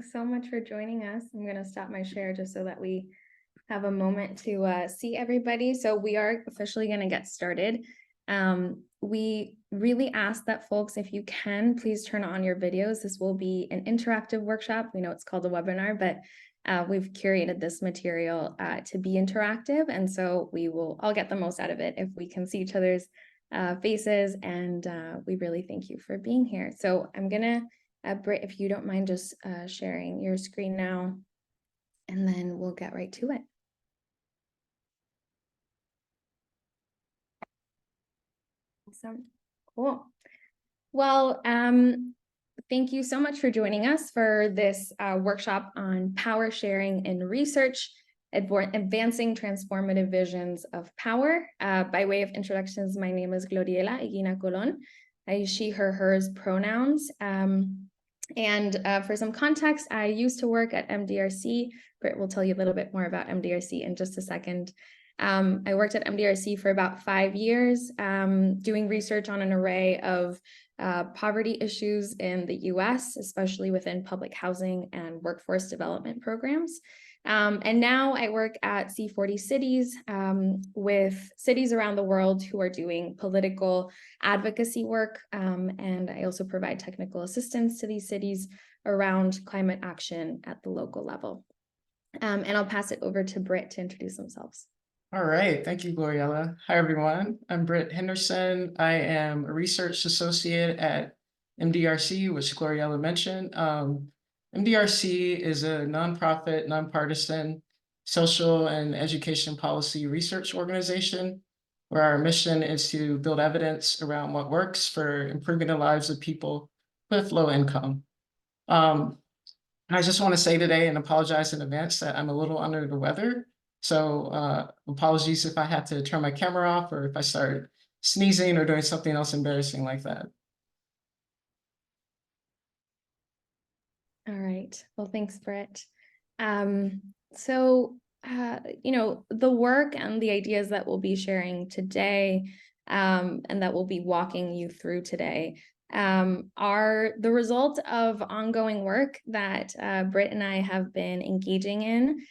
Thanks so much for joining us. I'm going to stop my share just so that we have a moment to see everybody. So we are officially going to get started. We really ask that folks, if you can, please turn on your videos. This will be an interactive workshop. We know it's called a webinar, but we've curated this material to be interactive. And so we will all get the most out of it if we can see each other's faces. And we really thank you for being here. So I'm going to Brit, if you don't mind just sharing your screen now, and then we'll get right to it. Awesome. Cool. Well, thank you so much for joining us for this workshop on power sharing in research, advancing transformative visions of power. By way of introductions, my name is Gloriela, Iguina-Colon. I use she, her, hers pronouns. For some context, I used to work at MDRC. Brit will tell you a little bit more about MDRC in just a second. I worked at MDRC for about 5 years, doing research on an array of poverty issues in the US, especially within public housing and workforce development programs. And now I work at C40 Cities with cities around the world who are doing political advocacy work. And I also provide technical assistance to these cities around climate action at the local level. And I'll pass it over to Brit to introduce themselves. All right, thank you, Gloriela. Hi, everyone. I'm Brit Henderson. I am a research associate at MDRC, which Gloriela mentioned. MDRC is a nonprofit, nonpartisan social and education policy research organization where our mission is to build evidence around what works for improving the lives of people with low income. I just want to say today and apologize in advance that I'm a little under the weather. So apologies if I had to turn my camera off or if I started sneezing or doing something else embarrassing like that. All right. Well, thanks, Brit. You know, the work and the ideas that we'll be sharing today and that we'll be walking you through today are the result of ongoing work that Brit and I have been engaging in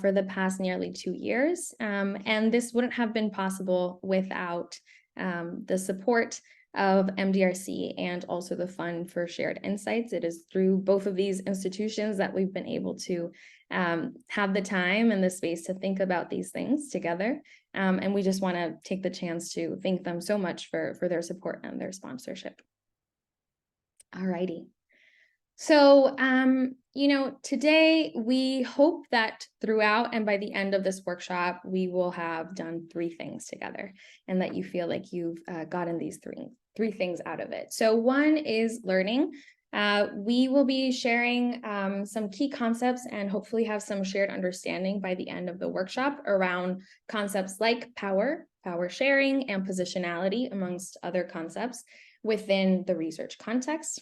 for the past nearly 2 years. And this wouldn't have been possible without the support of MDRC and also the Fund for Shared Insights. It is through both of these institutions that we've been able to have the time and the space to think about these things together. And we just want to take the chance to thank them so much for their support and their sponsorship. All righty. So, you know, today we hope that throughout and by the end of this workshop, we will have done 3 things together and that you feel like you've gotten these three things out of it. So one is learning. We will be sharing some key concepts and hopefully have some shared understanding by the end of the workshop around concepts like power sharing, and positionality, amongst other concepts within the research context.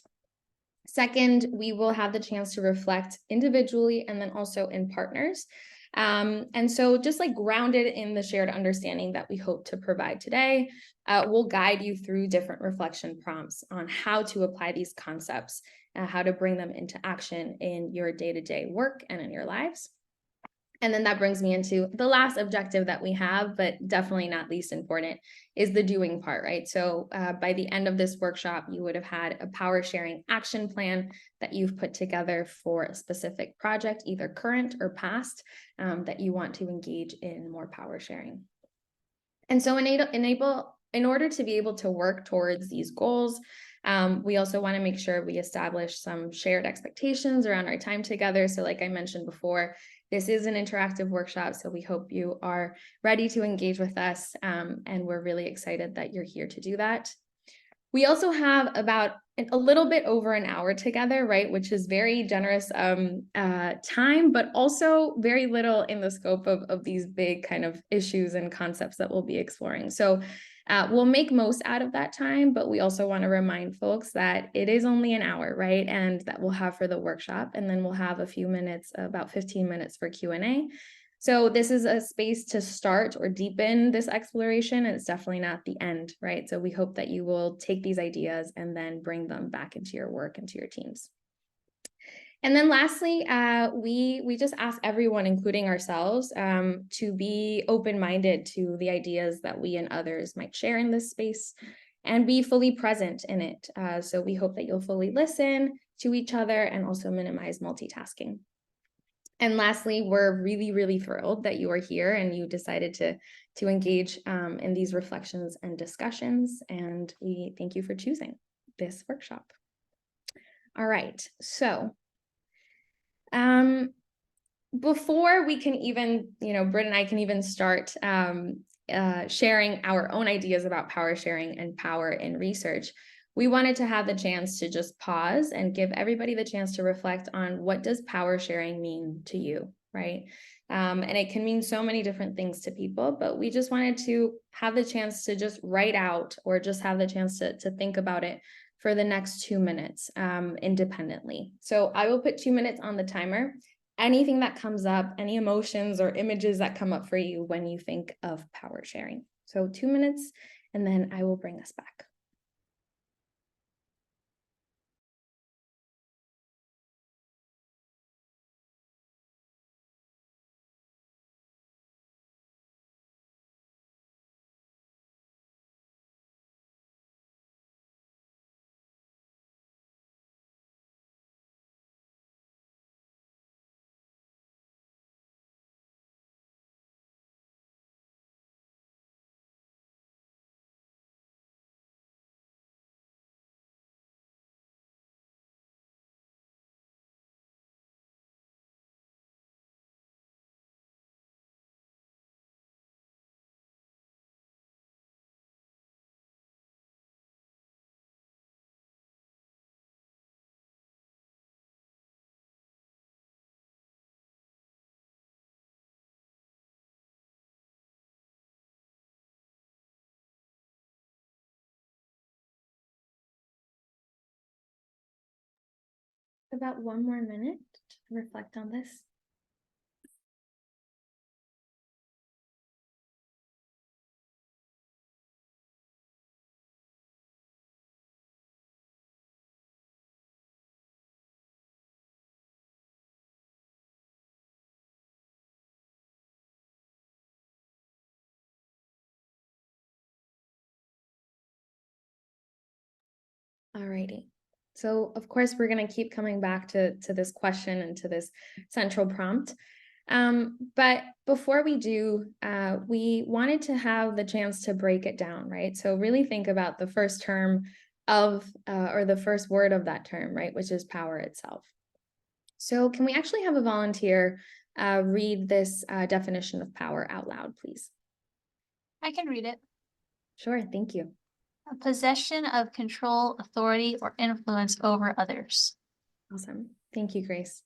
Second, we will have the chance to reflect individually and then also in partners. And so just like grounded in the shared understanding that we hope to provide today, we'll guide you through different reflection prompts on how to apply these concepts, how to bring them into action in your day-to-day work and in your lives. And then that brings me into the last objective that we have, but definitely not least important, is the doing part, right? So by the end of this workshop, you would have had a power sharing action plan that you've put together for a specific project, either current or past, that you want to engage in more power sharing. And so in order to be able to work towards these goals, we also want to make sure we establish some shared expectations around our time together. So like I mentioned before, this is an interactive workshop, so we hope you are ready to engage with us, and we're really excited that you're here to do that. We also have about a little bit over an hour together, right, which is very generous time, but also very little in the scope of these big kind of issues and concepts that we'll be exploring. So we'll make most out of that time, but we also want to remind folks that it is only an hour, right? And that we'll have for the workshop, and then we'll have a few minutes, about 15 minutes for Q&A. So this is a space to start or deepen this exploration, and it's definitely not the end, right? So we hope that you will take these ideas and then bring them back into your work, into your teams. And then lastly, we just ask everyone, including ourselves, to be open-minded to the ideas that we and others might share in this space and be fully present in it. So we hope that you'll fully listen to each other and also minimize multitasking. And lastly, we're really, really thrilled that you are here and you decided to engage in these reflections and discussions. And we thank you for choosing this workshop. All right, so before we can even, Brit and I can even start sharing our own ideas about power sharing and power in research, we wanted to have the chance to just pause and give everybody the chance to reflect on what does power sharing mean to you, right? And it can mean so many different things to people, but we just wanted to have the chance to just write out or just have the chance to think about it for the next 2 minutes independently. So I will put 2 minutes on the timer. Anything that comes up, any emotions or images that come up for you when you think of power sharing. So 2 minutes, and then I will bring us back. About 1 more minute to reflect on this. Alrighty. So of course, we're going to keep coming back to this question and to this central prompt. But before we do, we wanted to have the chance to break it down, right? So really think about the first term of, or the first word of that term, right? Which is power itself. So can we actually have a volunteer read this definition of power out loud, please? I can read it. Sure, thank you. A possession of control, authority, or influence over others. Awesome. Thank you, Grace.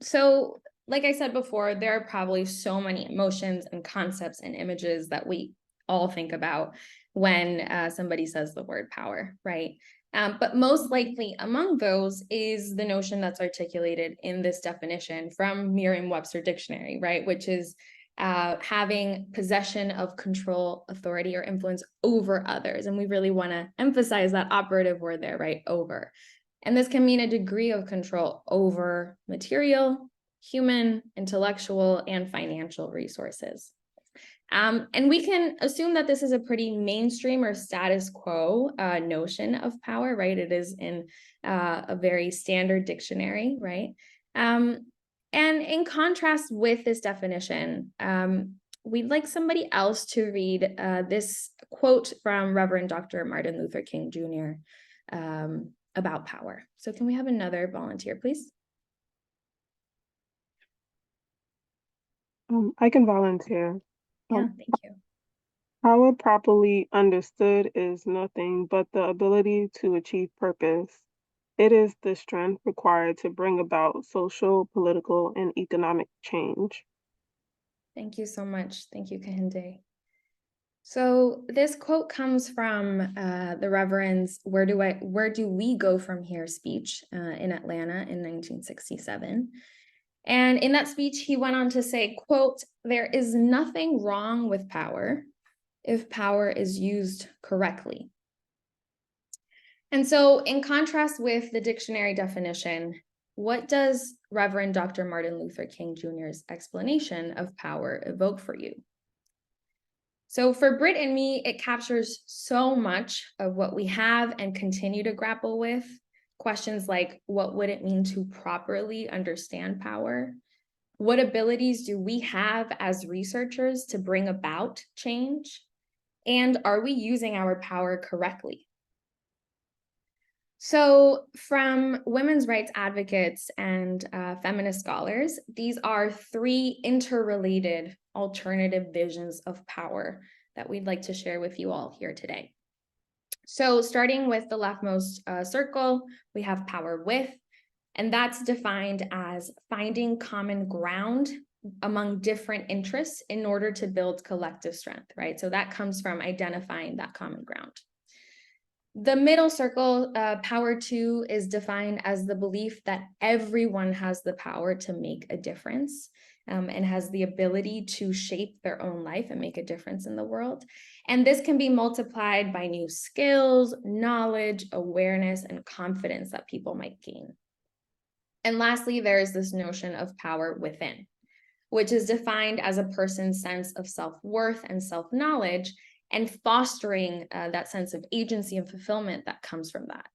So like I said before, there are probably so many emotions and concepts and images that we all think about when somebody says the word power, right? But most likely among those is the notion that's articulated in this definition from Merriam-Webster Dictionary, right? Which is having possession of control, authority, or influence over others. And we really want to emphasize that operative word there, right? Over. And this can mean a degree of control over material, human, intellectual, and financial resources. And we can assume that this is a pretty mainstream or status quo notion of power, right? It is in a very standard dictionary, right? And in contrast with this definition, we'd like somebody else to read this quote from Reverend Dr. Martin Luther King Jr. About power. So can we have another volunteer, please? I can volunteer. Yeah, thank you. Power properly understood is nothing but the ability to achieve purpose. It is the strength required to bring about social, political, and economic change. Thank you so much. Thank you, Kehinde. So this quote comes from the Reverend's "Where do we go from here" speech in Atlanta in 1967. And in that speech, he went on to say, quote, "There is nothing wrong with power if power is used correctly." And so in contrast with the dictionary definition, what does Reverend Dr. Martin Luther King Jr.'s explanation of power evoke for you? So for Brit and me, it captures so much of what we have and continue to grapple with. Questions like, what would it mean to properly understand power? What abilities do we have as researchers to bring about change? And are we using our power correctly? So from women's rights advocates and feminist scholars, these are three interrelated alternative visions of power that we'd like to share with you all here today. So starting with the leftmost circle, we have power with, and that's defined as finding common ground among different interests in order to build collective strength, right? So that comes from identifying that common ground. The middle circle, power to, is defined as the belief that everyone has the power to make a difference and has the ability to shape their own life and make a difference in the world. And this can be multiplied by new skills, knowledge, awareness, and confidence that people might gain. And lastly, there is this notion of power within, which is defined as a person's sense of self-worth and self-knowledge and fostering that sense of agency and fulfillment that comes from that.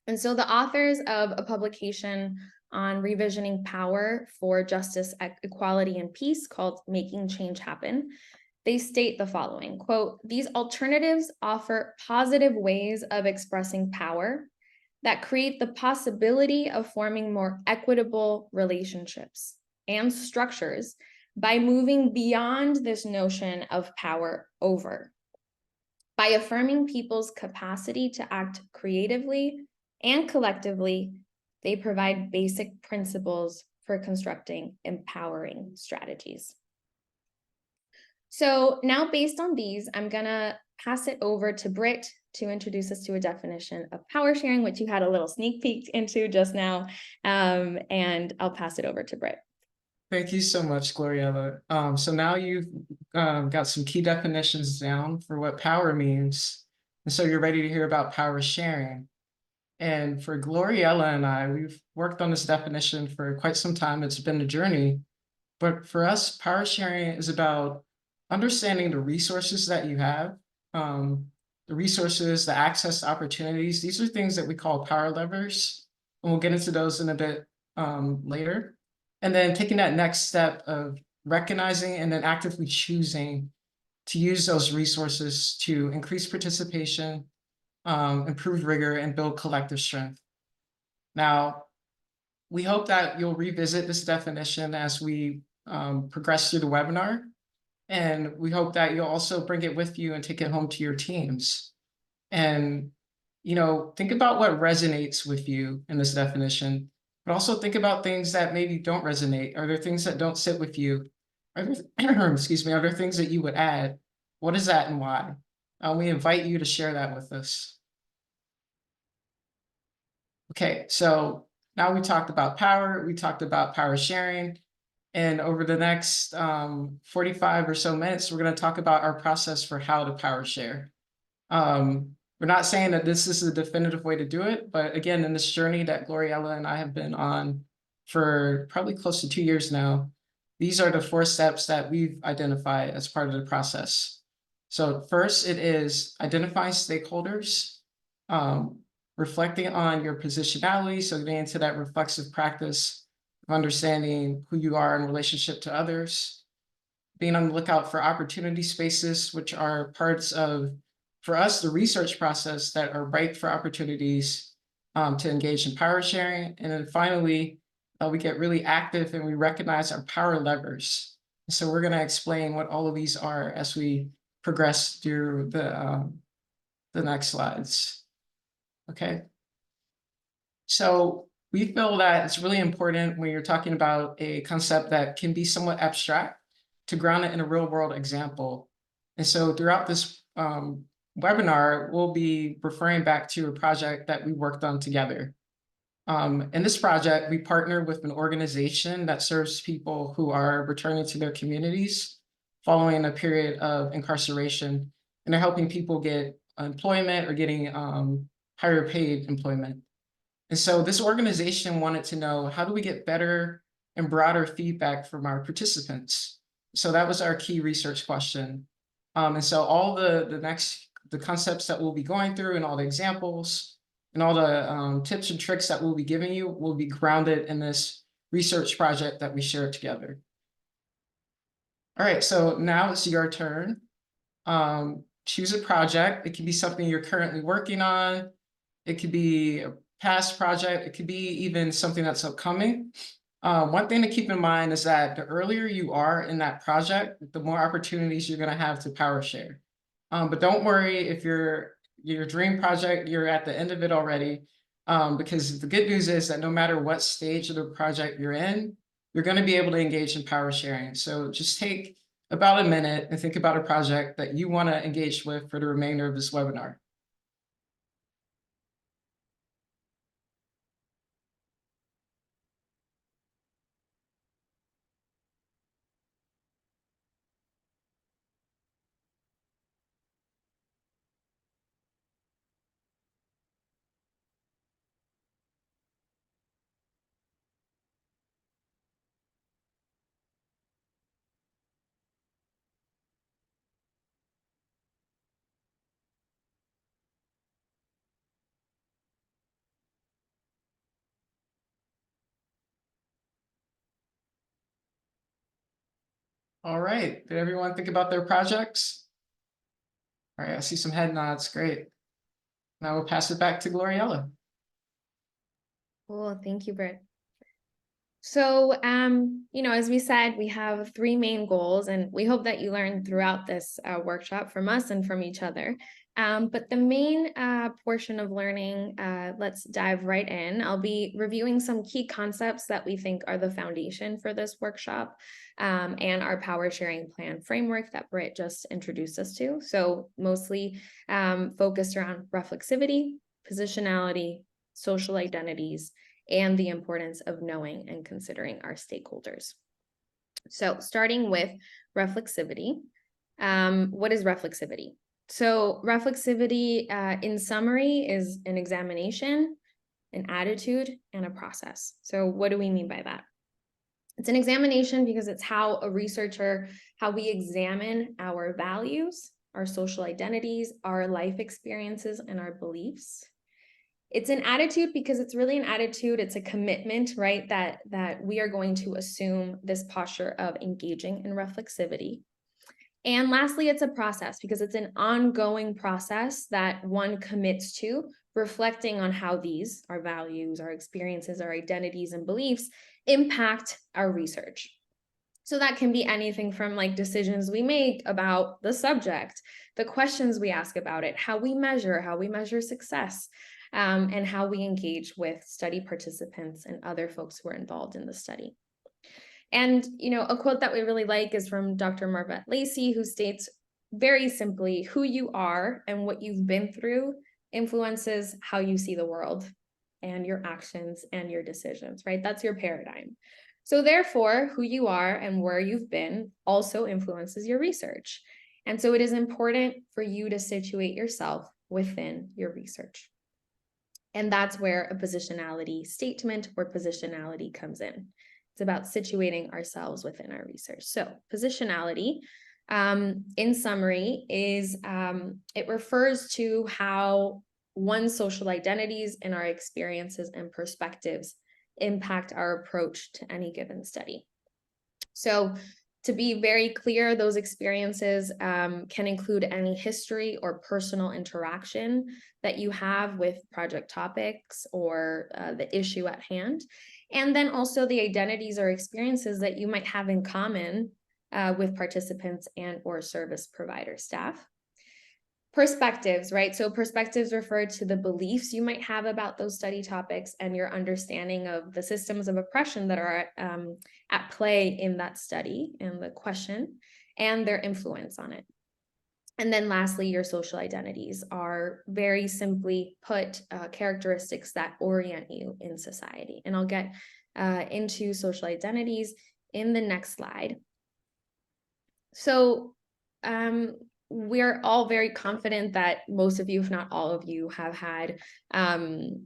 And so the authors of a publication on revisioning power for justice, equality, and peace called Making Change Happen, they state the following, quote, "These alternatives offer positive ways of expressing power that create the possibility of forming more equitable relationships and structures by moving beyond this notion of power over. By affirming people's capacity to act creatively and collectively, they provide basic principles for constructing empowering strategies." So now based on these, I'm gonna pass it over to Brit to introduce us to a definition of power sharing, which you had a little sneak peek into just now, and I'll pass it over to Brit. Thank you so much, Gloriela. So now you've got some key definitions down for what power means. And so you're ready to hear about power sharing. And for Gloriela and I, we've worked on this definition for quite some time. It's been a journey. But for us, power sharing is about understanding the resources that you have, the resources, the access to opportunities. These are things that we call power levers. And we'll get into those in a bit later. And then taking that next step of recognizing and then actively choosing to use those resources to increase participation, improve rigor, and build collective strength. Now, we hope that you'll revisit this definition as we progress through the webinar. And we hope that you'll also bring it with you and take it home to your teams. And, think about what resonates with you in this definition. But also think about things that maybe don't resonate. Are there things that don't sit with you? Are there, excuse me, are there things that you would add? What is that and why? We invite you to share that with us. Okay, so now we talked about power, we talked about power sharing, and over the next 45 or so minutes, we're going to talk about our process for how to power share. We're not saying that this is a definitive way to do it, but again, in this journey that Gloriela and I have been on for probably close to 2 years now, these are the 4 steps that we've identified as part of the process. So first, it is identifying stakeholders, reflecting on your positionality, so getting into that reflexive practice of understanding who you are in relationship to others, being on the lookout for opportunity spaces, which are parts of, for us, the research process that are ripe for opportunities to engage in power sharing. And then finally, we get really active and we recognize our power levers. And so we're going to explain what all of these are as we progress through the next slides. Okay. So we feel that it's really important when you're talking about a concept that can be somewhat abstract to ground it in a real world example. And so throughout this webinar, we'll be referring back to a project that we worked on together. In this project, we partnered with an organization that serves people who are returning to their communities following a period of incarceration, and they're helping people get employment or getting higher paid employment. And so this organization wanted to know, how do we get better and broader feedback from our participants? So that was our key research question. And so all the concepts that we'll be going through and all the examples and all the tips and tricks that we'll be giving you will be grounded in this research project that we shared together. All right, so now it's your turn. Choose a project. It could be something you're currently working on. It could be a past project. It could be even something that's upcoming. One thing to keep in mind is that the earlier you are in that project, the more opportunities you're going to have to power share. But don't worry if your dream project, you're at the end of it already, because the good news is that no matter what stage of the project you're in, you're going to be able to engage in power sharing. So just take about a minute and think about a project that you want to engage with for the remainder of this webinar. All right, did everyone think about their projects? All right, I see some head nods, great. Now we'll pass it back to Gloriela. Cool, thank you, Brit. So, as we said, we have 3 main goals, and we hope that you learned throughout this workshop from us and from each other. But the main portion of learning, let's dive right in. I'll be reviewing some key concepts that we think are the foundation for this workshop, and our power sharing plan framework that Brit just introduced us to. So mostly focused around reflexivity, positionality, social identities, and the importance of knowing and considering our stakeholders. So starting with reflexivity, what is reflexivity? So reflexivity, in summary, is an examination, an attitude, and a process. So what do we mean by that? It's an examination because it's how we examine our values, our social identities, our life experiences, and our beliefs. It's an attitude because it's really an attitude. It's a commitment, right? That we are going to assume this posture of engaging in reflexivity. And lastly, it's a process because it's an ongoing process that one commits to, reflecting on how our values, our experiences, our identities, and beliefs impact our research. So that can be anything from like decisions we make about the subject, the questions we ask about it, how we measure success, and how we engage with study participants and other folks who are involved in the study. And, a quote that we really like is from Dr. Marvette Lacey, who states very simply, who you are and what you've been through influences how you see the world and your actions and your decisions, right? That's your paradigm. So therefore, who you are and where you've been also influences your research. And so it is important for you to situate yourself within your research. And that's where a positionality statement or positionality comes in. It's about situating ourselves within our research. So positionality, in summary, is it refers to how one's social identities and our experiences and perspectives impact our approach to any given study. So to be very clear, those experiences can include any history or personal interaction that you have with project topics or the issue at hand. And then also the identities or experiences that you might have in common with participants and or service provider staff. Perspectives, right? So perspectives refer to the beliefs you might have about those study topics and your understanding of the systems of oppression that are at play in that study and the question and their influence on it. And then lastly, your social identities are very simply put characteristics that orient you in society. And I'll get into social identities in the next slide. So we're all very confident that most of you, if not all of you, have had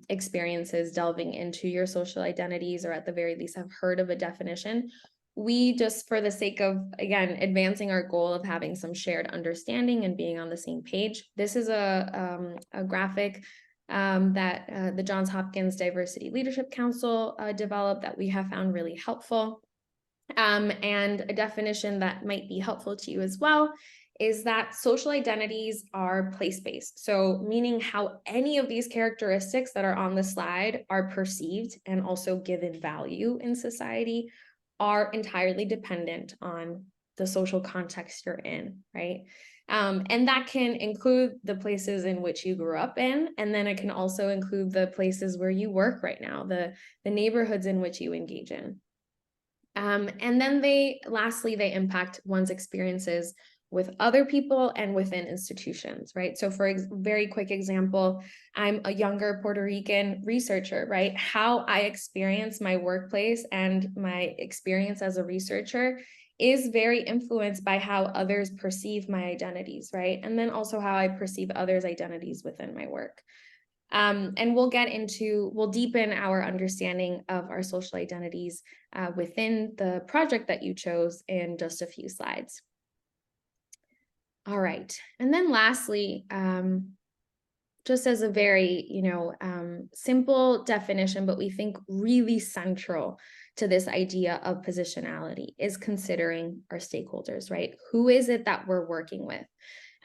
experiences delving into your social identities, or at the very least have heard of a definition. We just, for the sake of, again, advancing our goal of having some shared understanding and being on the same page, this is a graphic that the Johns Hopkins Diversity Leadership Council developed that we have found really helpful. And a definition that might be helpful to you as well is that social identities are place-based. So meaning how any of these characteristics that are on the slide are perceived and also given value in society are entirely dependent on the social context you're in, right? And that can include the places in which you grew up in, and then it can also include the places where you work right now, the neighborhoods in which you engage in. And then lastly, they impact one's experiences with other people and within institutions, right? So for very quick example, I'm a younger Puerto Rican researcher, right? How I experience my workplace and my experience as a researcher is very influenced by how others perceive my identities, right? And then also how I perceive others' identities within my work. And we'll deepen our understanding of our social identities within the project that you chose in just a few slides. All right, and then lastly, just as a very, simple definition, but we think really central to this idea of positionality is considering our stakeholders, right? Who is it that we're working with?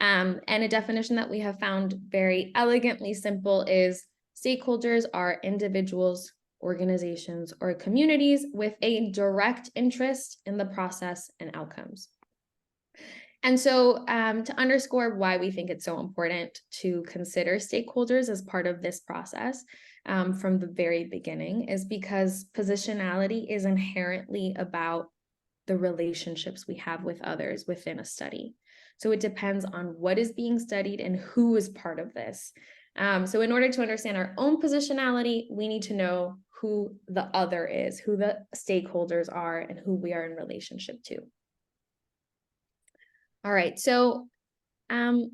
And a definition that we have found very elegantly simple is stakeholders are individuals, organizations, or communities with a direct interest in the process and outcomes. And so to underscore why we think it's so important to consider stakeholders as part of this process from the very beginning is because positionality is inherently about the relationships we have with others within a study. So it depends on what is being studied and who is part of this. So in order to understand our own positionality, we need to know who the other is, who the stakeholders are, and who we are in relationship to. All right, so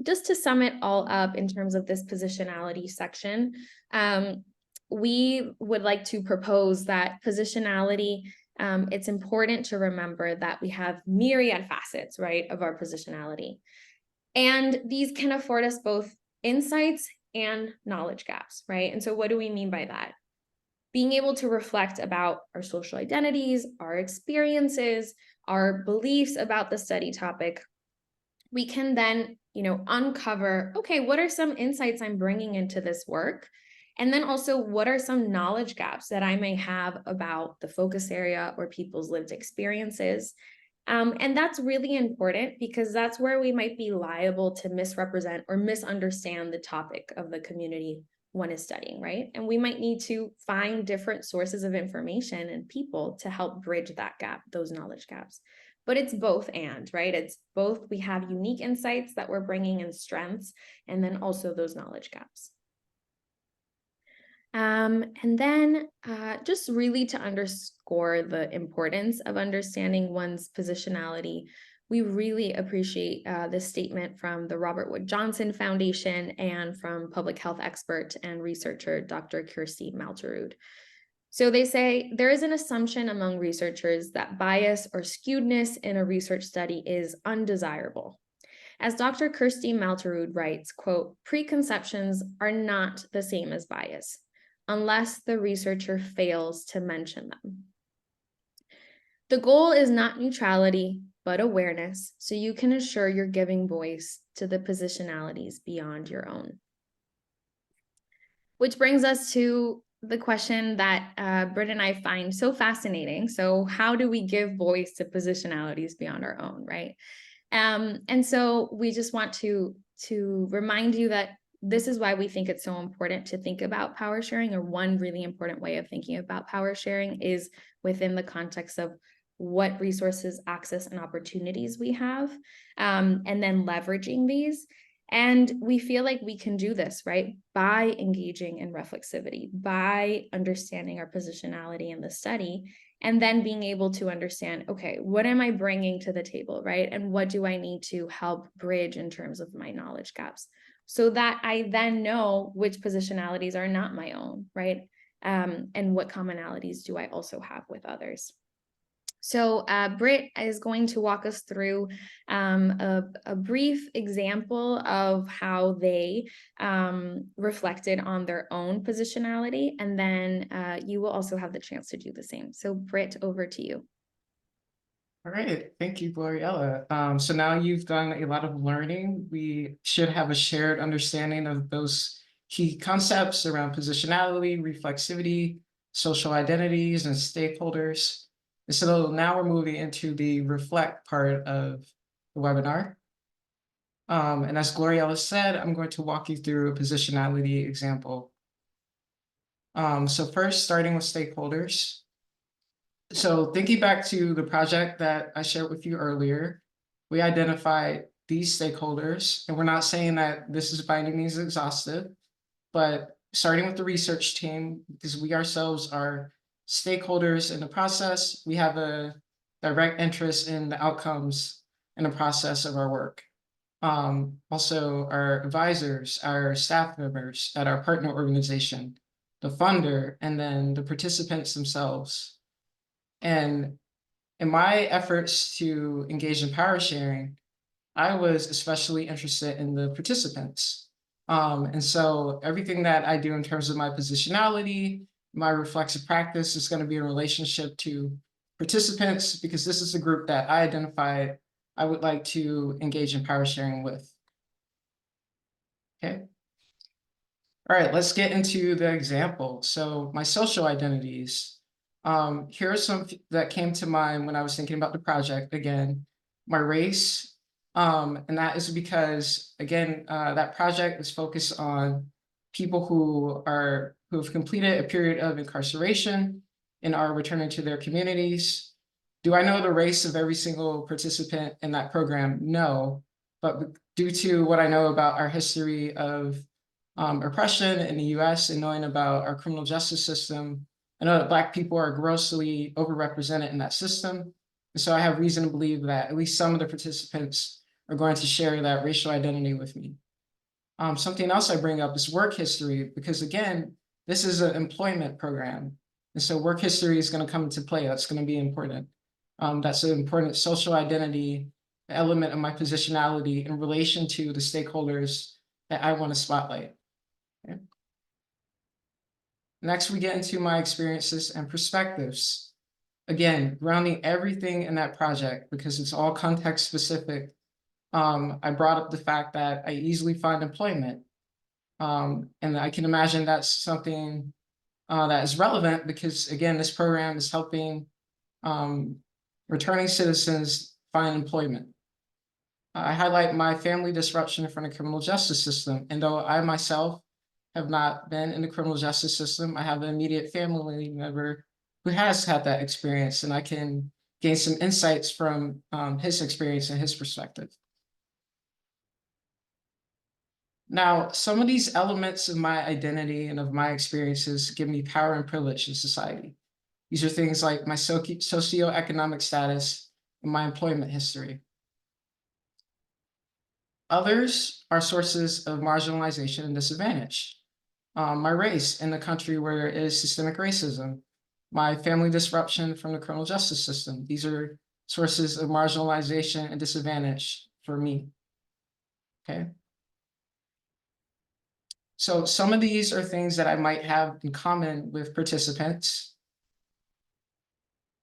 just to sum it all up in terms of this positionality section, we would like to propose that positionality, it's important to remember that we have myriad facets, right, of our positionality. And these can afford us both insights and knowledge gaps, right? And so what do we mean by that? Being able to reflect about our social identities, our experiences, our beliefs about the study topic, we can then, uncover, okay, what are some insights I'm bringing into this work? And then also, what are some knowledge gaps that I may have about the focus area or people's lived experiences? And that's really important because that's where we might be liable to misrepresent or misunderstand the topic of the community one is studying, right? And we might need to find different sources of information and people to help bridge that gap, those knowledge gaps. But it's both and, right? It's both, we have unique insights that we're bringing in strengths, and then also those knowledge gaps. And then just really to underscore the importance of understanding one's positionality, we really appreciate this statement from the Robert Wood Johnson Foundation and from public health expert and researcher, Dr. Kirsty Malterud. So they say, there is an assumption among researchers that bias or skewedness in a research study is undesirable. As Dr. Kirsty Malterud writes, quote, preconceptions are not the same as bias, unless the researcher fails to mention them. The goal is not neutrality, but awareness, so you can assure you're giving voice to the positionalities beyond your own. Which brings us to the question that Brit and I find so fascinating. So how do we give voice to positionalities beyond our own, right? And so we just want to remind you that this is why we think it's so important to think about power sharing, or one really important way of thinking about power sharing is within the context of what resources, access, and opportunities we have, and then leveraging these. And we feel like we can do this, right, by engaging in reflexivity, by understanding our positionality in the study, and then being able to understand, okay, what am I bringing to the table, right? And what do I need to help bridge in terms of my knowledge gaps, so that I then know which positionalities are not my own, right? And what commonalities do I also have with others. So Brit is going to walk us through a brief example of how they reflected on their own positionality, and then you will also have the chance to do the same. So Brit, over to you. All right, thank you, Gloriela. So now you've done a lot of learning. We should have a shared understanding of those key concepts around positionality, reflexivity, social identities, and stakeholders. And so now we're moving into the reflect part of the webinar. And as Gloriela said, I'm going to walk you through a positionality example. So first, starting with stakeholders. So thinking back to the project that I shared with you earlier, we identified these stakeholders, and we're not saying that this is by any means exhaustive, but starting with the research team, because we ourselves are stakeholders in the process, we have a direct interest in the outcomes and the process of our work. Also our advisors, our staff members at our partner organization, the funder, and then the participants themselves. And in my efforts to engage in power sharing, I was especially interested in the participants. And so everything that I do in terms of my positionality, my reflexive practice is going to be in relationship to participants, because this is the group that I identified I would like to engage in power sharing with. Okay. All right, let's get into the example. So my social identities. Here are some that came to mind when I was thinking about the project. Again, my race, and that is because, again, that project is focused on people who have completed a period of incarceration and are returning to their communities. Do I know the race of every single participant in that program? No, but due to what I know about our history of oppression in the US and knowing about our criminal justice system, I know that Black people are grossly overrepresented in that system. And so I have reason to believe that at least some of the participants are going to share that racial identity with me. Something else I bring up is work history, because again, this is an employment program. And so work history is going to come into play. That's going to be important. That's an important social identity element of my positionality in relation to the stakeholders that I want to spotlight. Okay. Next, we get into my experiences and perspectives. Again, grounding everything in that project because it's all context specific. I brought up the fact that I easily find employment. And I can imagine that's something that is relevant because, again, this program is helping returning citizens find employment. I highlight my family disruption from the criminal justice system. And though I myself have not been in the criminal justice system, I have an immediate family member who has had that experience, and I can gain some insights from his experience and his perspective. Now, some of these elements of my identity and of my experiences give me power and privilege in society. These are things like my socioeconomic status and my employment history. Others are sources of marginalization and disadvantage. My race in the country where there is systemic racism, my family disruption from the criminal justice system. These are sources of marginalization and disadvantage for me. Okay. So some of these are things that I might have in common with participants.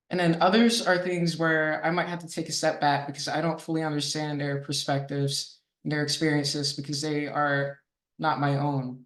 And then others are things where I might have to take a step back because I don't fully understand their perspectives and their experiences because they are not my own.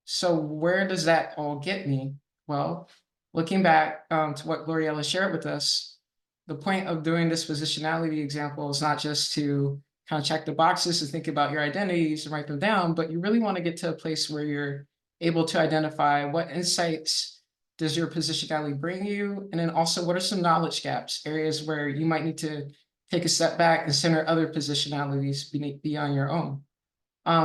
So where does that all get me? Well, looking back to what Gloriela shared with us, the point of doing this positionality example is not just to kind of check the boxes and think about your identities and write them down, but you really want to get to a place where you're able to identify what insights does your positionality bring you, and then also what are some knowledge gaps, areas where you might need to take a step back and center other positionalities beyond your own.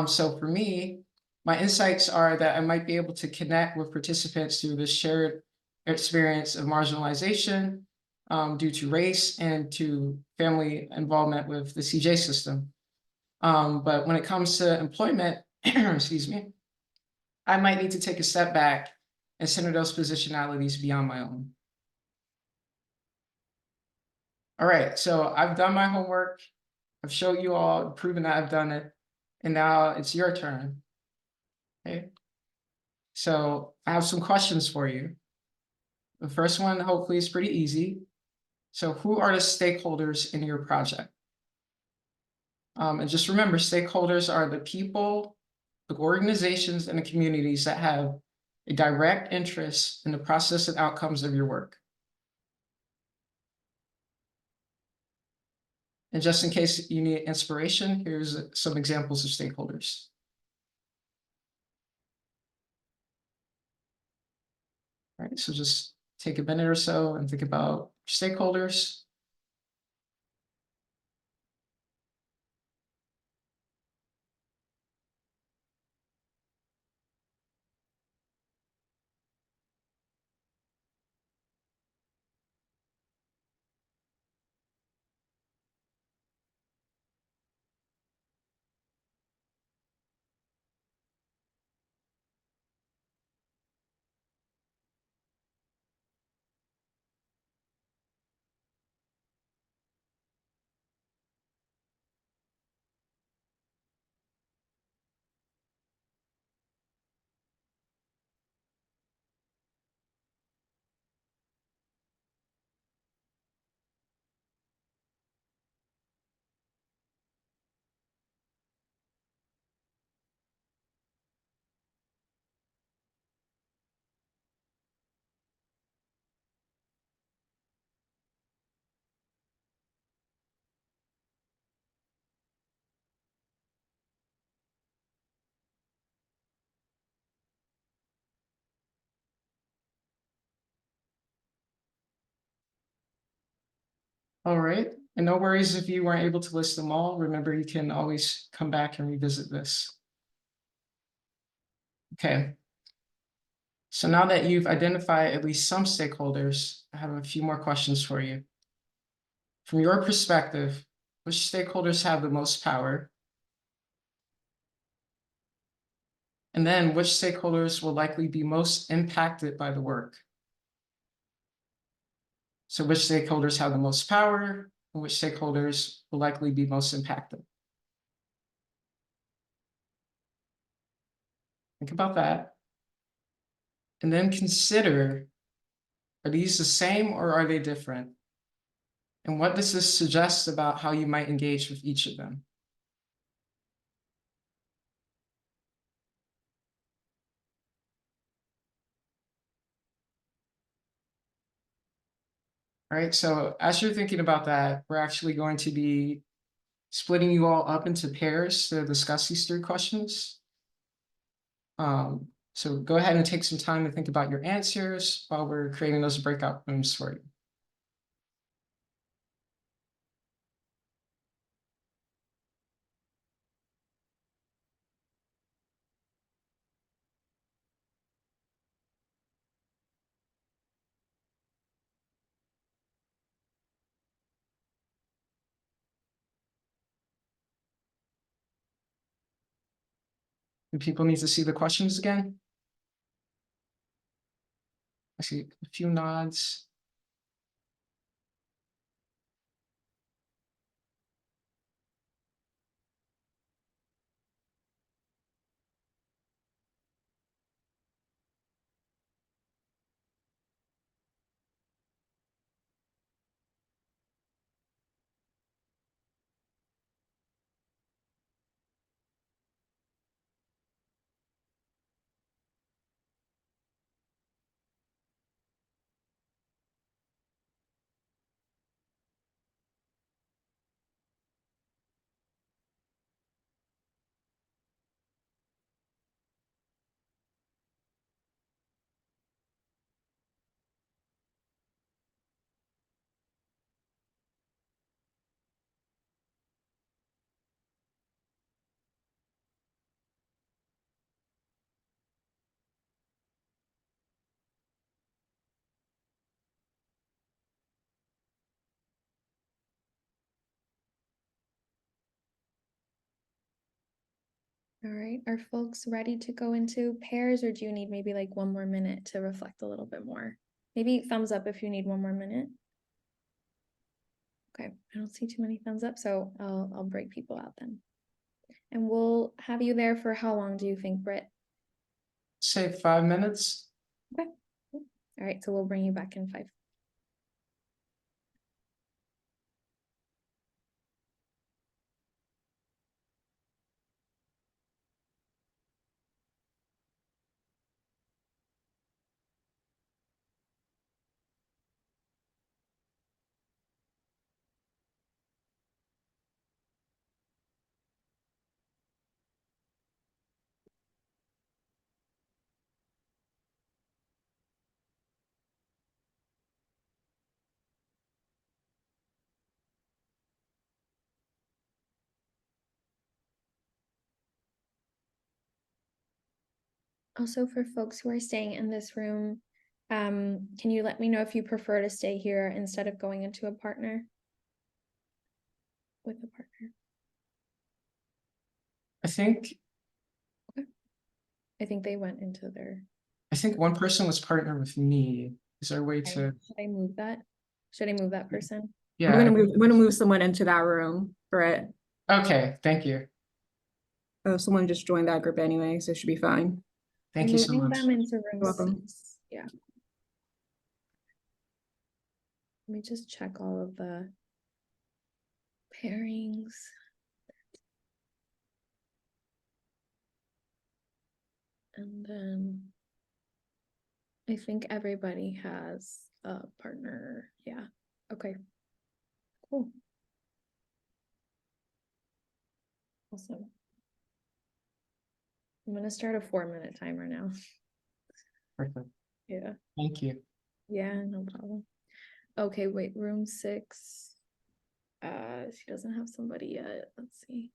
So for me, My insights are that I might be able to connect with participants through this shared experience of marginalization due to race and to family involvement with the CJ system. But when it comes to employment, excuse me, I might need to take a step back and center those positionalities beyond my own. All right, so I've done my homework. I've showed you all, proven that I've done it, and now it's your turn. Okay. So I have some questions for you. The first one, hopefully, is pretty easy. So who are the stakeholders in your project? And just remember, stakeholders are the people, the organizations, and the communities that have a direct interest in the process and outcomes of your work. And just in case you need inspiration, here's some examples of stakeholders. All right, so just take a minute or so and think about stakeholders. All right, and no worries if you weren't able to list them all. Remember, you can always come back and revisit this. Okay. So now that you've identified at least some stakeholders, I have a few more questions for you. From your perspective, which stakeholders have the most power? And then which stakeholders will likely be most impacted by the work? So which stakeholders have the most power and which stakeholders will likely be most impacted? Think about that. And then consider, are these the same or are they different? And what does this suggest about how you might engage with each of them? All right, so as you're thinking about that, we're actually going to be splitting you all up into pairs to discuss these three questions. So go ahead and take some time to think about your answers while we're creating those breakout rooms for you. Do people need to see the questions again? I see a few nods. All right, are folks ready to go into pairs, or do you need maybe like one more minute to reflect a little bit more? Maybe thumbs up if you need one more minute. Okay, I don't see too many thumbs up, so I'll break people out then. And we'll have you there for how long do you think, Britt? Say 5 minutes. Okay. All right, so we'll bring you back in 5. Also, for folks who are staying in this room, can you let me know if you prefer to stay here instead of going into a partner? With a partner. I think they went into their. I think one person was partnered with me. Is there a way Okay, to? Should I move that? Should I move that person? Yeah. I'm gonna move someone into that room, Brett. Okay. Thank you. Oh, someone just joined that group anyway, so it should be fine. Thank you so Moving much. them into room You're welcome. 6. Yeah. Let me just check all of the pairings. And then I think everybody has a partner. Yeah. Okay. Cool. Awesome. I'm gonna start a 4-minute timer now. Perfect. Yeah. Thank you. Yeah, no problem. Okay, wait, room 6. She doesn't have somebody yet. Let's see.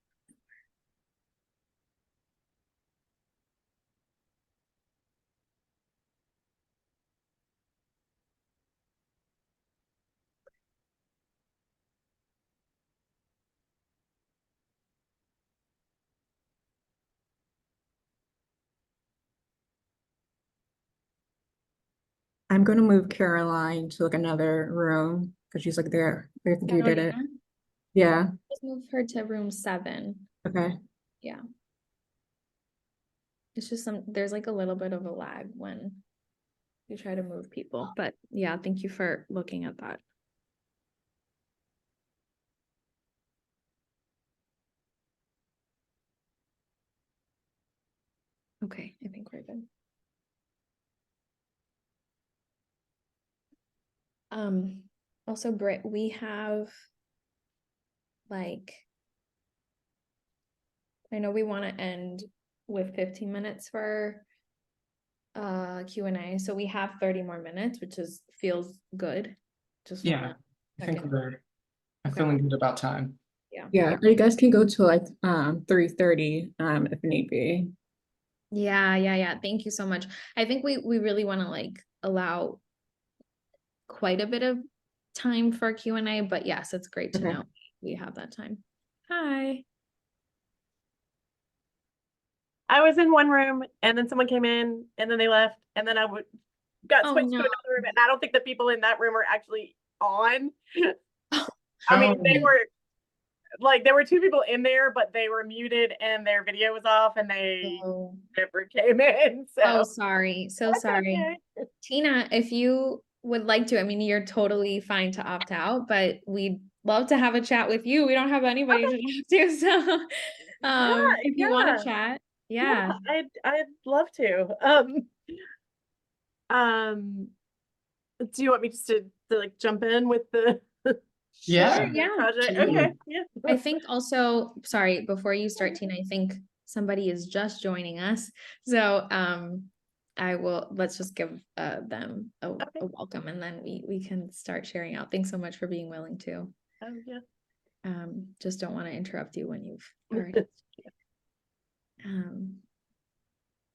I'm gonna move Caroline to like another room because she's like there. I think you did it. Carolina? Yeah. Just move her to room 7. Okay. Yeah. It's just there's like a little bit of a lag when you try to move people, but yeah, thank you for looking at that. Okay, I think we're good. Also, Britt, we have like, I know we want to end with 15 minutes for Q&A, so we have 30 more minutes, which feels good. Just Yeah. I think I'm feeling good about time. Yeah. You guys can go to like 3:30 if need be. Yeah. Thank you so much. I think we really want to like allow quite a bit of time for Q&A, but yes, it's great to know we have that time. Hi. I was in one room and then someone came in and then they left and then got switched to another room and I don't think the people in that room are actually on. I mean, they were like, there were 2 people in there, but they were muted and their video was off and they never came in. So. Oh, sorry. So sorry. Okay. Tina, if you would like to, I mean, you're totally fine to opt out, but we'd love to have a chat with you. We don't have anybody to talk to, so if you want to chat, yeah, I'd love to. Do you want me just to like jump in with the yeah. project? Okay, yeah. I think also, sorry, before you start, Tina, I think somebody is just joining us, so let's just give them a welcome, and then we can start sharing out. Thanks so much for being willing to. Oh yeah. Just don't want to interrupt you when you've already.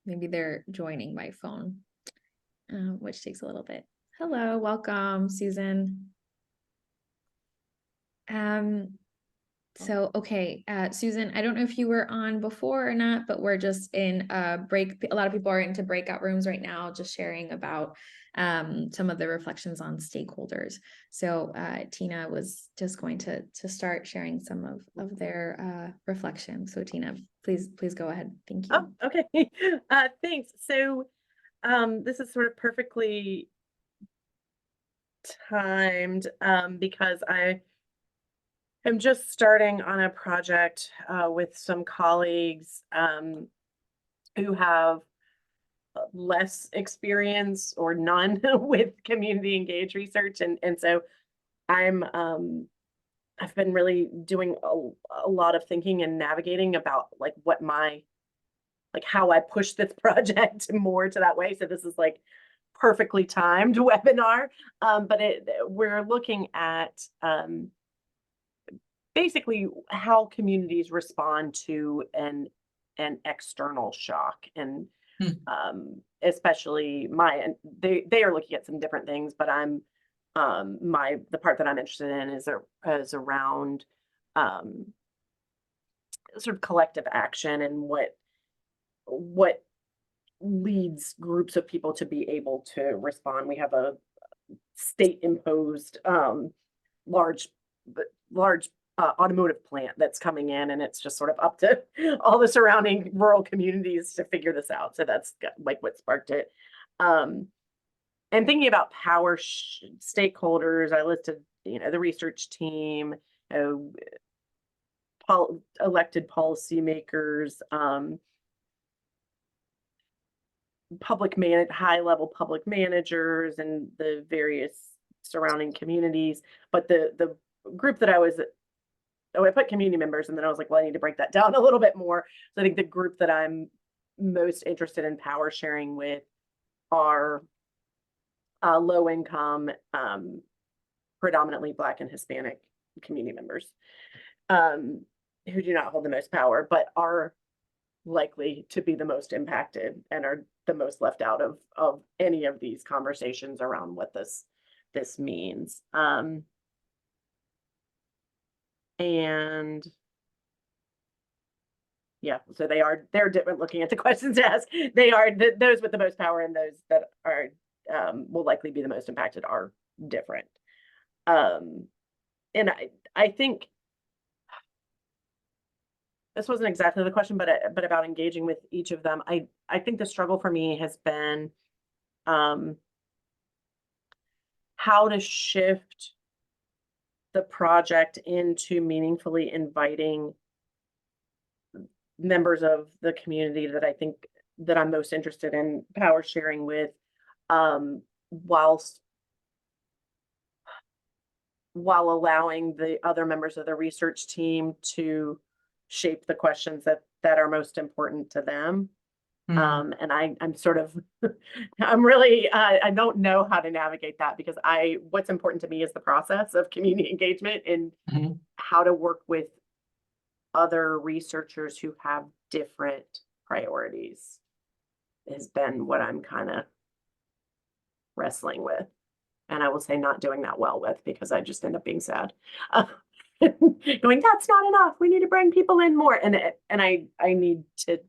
Maybe they're joining by phone, which takes a little bit. Hello, welcome, Susan. So, okay, Susan, I don't know if you were on before or not, but we're just in a break. A lot of people are into breakout rooms right now, just sharing about some of the reflections on stakeholders. So Tina was just going to start sharing some of their reflections. So Tina, please go ahead. Thank you. Oh, okay. Thanks. So this is sort of perfectly timed because I am just starting on a project with some colleagues who have less experience or none with community engaged research, and so I'm I've been really doing a lot of thinking and navigating about like what my how I push this project more to that way. So this is like perfectly timed webinar, but we're looking at basically how communities respond to an external shock, and especially they are looking at some different things, but I'm the part that I'm interested in is around sort of collective action and what leads groups of people to be able to respond. We have a state imposed large automotive plant that's coming in, and it's just sort of up to all the surrounding rural communities to figure this out. So that's like what sparked it. And thinking about power stakeholders, I listed, the research team, elected policymakers, high-level public managers, and the various surrounding communities. But the group that I put community members, and then I was like, well, I need to break that down a little bit more. So I think the group that I'm most interested in power sharing with are low income, predominantly Black and Hispanic community members who do not hold the most power, but are likely to be the most impacted and are the most left out of any of these conversations around what this means. And yeah, so they're different looking at the questions asked. They are those with the most power, and those that are will likely be the most impacted are different. And I think this wasn't exactly the question, but about engaging with each of them. I think the struggle for me has been how to shift the project into meaningfully inviting members of the community that I think that I'm most interested in power sharing with, while allowing the other members of the research team to shape the questions that are most important to them. And I'm sort of, I'm really, I don't know how to navigate that, because what's important to me is the process of community engagement and how to work with other researchers who have different priorities has been what I'm kind of wrestling with. And I will say not doing that well with, because I just end up being sad. Going, that's not enough. We need to bring people in more. And I need to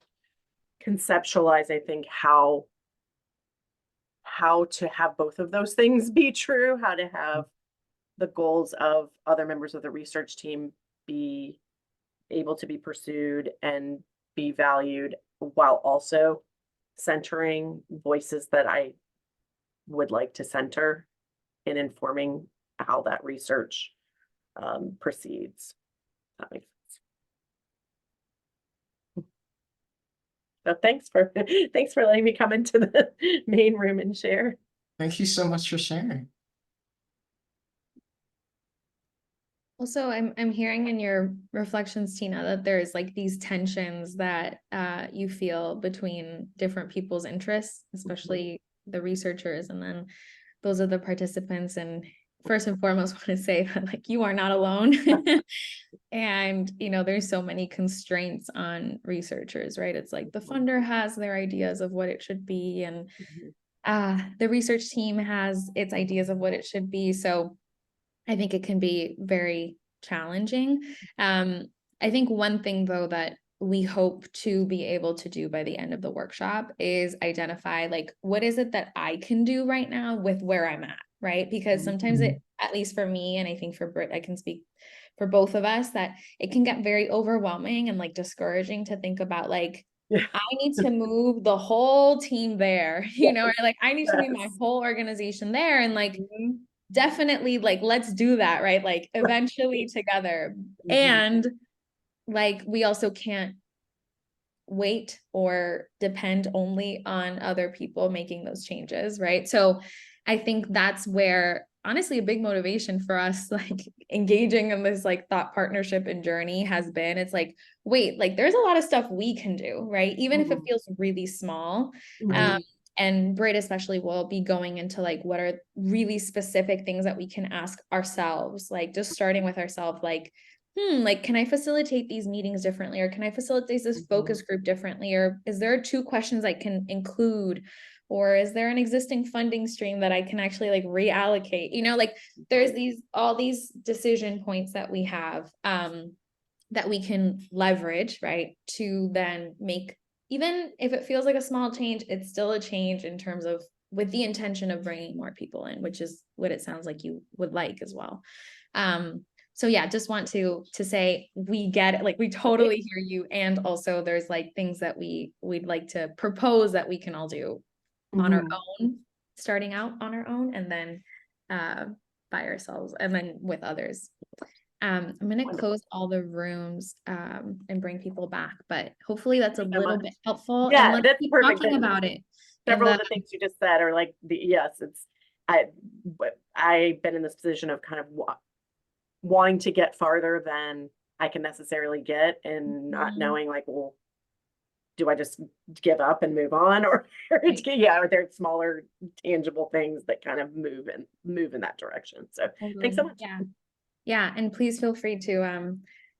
conceptualize, I think, how to have both of those things be true, how to have the goals of other members of the research team be able to be pursued and be valued, while also centering voices that I would like to center in informing how that research proceeds. That makes sense. So thanks for letting me come into the main room and share. Thank you so much for sharing. Also, I'm hearing in your reflections, Tina, that there's like these tensions that you feel between different people's interests, especially the researchers, and then those are the participants. And first and foremost, I want to say that like you are not alone. And there's so many constraints on researchers, right? It's like the funder has their ideas of what it should be, and the research team has its ideas of what it should be. So I think it can be very challenging. I think one thing though that we hope to be able to do by the end of the workshop is identify like, what is it that I can do right now with where I'm at, right? Because sometimes it, at least for me, and I think for Brit, I can speak for both of us, that it can get very overwhelming and like discouraging to think about like, I need to move the whole team there, you know, or like I need to move my whole organization there. And like, definitely like, let's do that, right? Like eventually together. And like, we also can't wait or depend only on other people making those changes, right? So I think that's where honestly a big motivation for us like engaging in this like thought partnership and journey has been. It's like, wait, like there's a lot of stuff we can do, right? Even if it feels really small. And Brit especially will be going into like what are really specific things that we can ask ourselves, like just starting with ourselves, like like, can I facilitate these meetings differently? Or can I facilitate this focus group differently? Or is there 2 questions I can include? Or is there an existing funding stream that I can actually like reallocate? You know, like there's all these decision points that we have that we can leverage, right? To then make, even if it feels like a small change, it's still a change in terms of with the intention of bringing more people in, which is what it sounds like you would like as well. So yeah, just want to say we get it, like we totally hear you. And also there's like things that we'd like to propose that we can all do on our own, starting out on our own, and then by ourselves, and then with others. I'm going to close all the rooms and bring people back, but hopefully that's a little bit helpful. Yeah, and let's that's keep perfect. talking about it. Several of the things you just said are like I've been in this position of kind of wanting to get farther than I can necessarily get, and not knowing like, well, do I just give up and move on, or are there smaller tangible things that kind of move in that direction? So thanks so much. Yeah, and please feel free to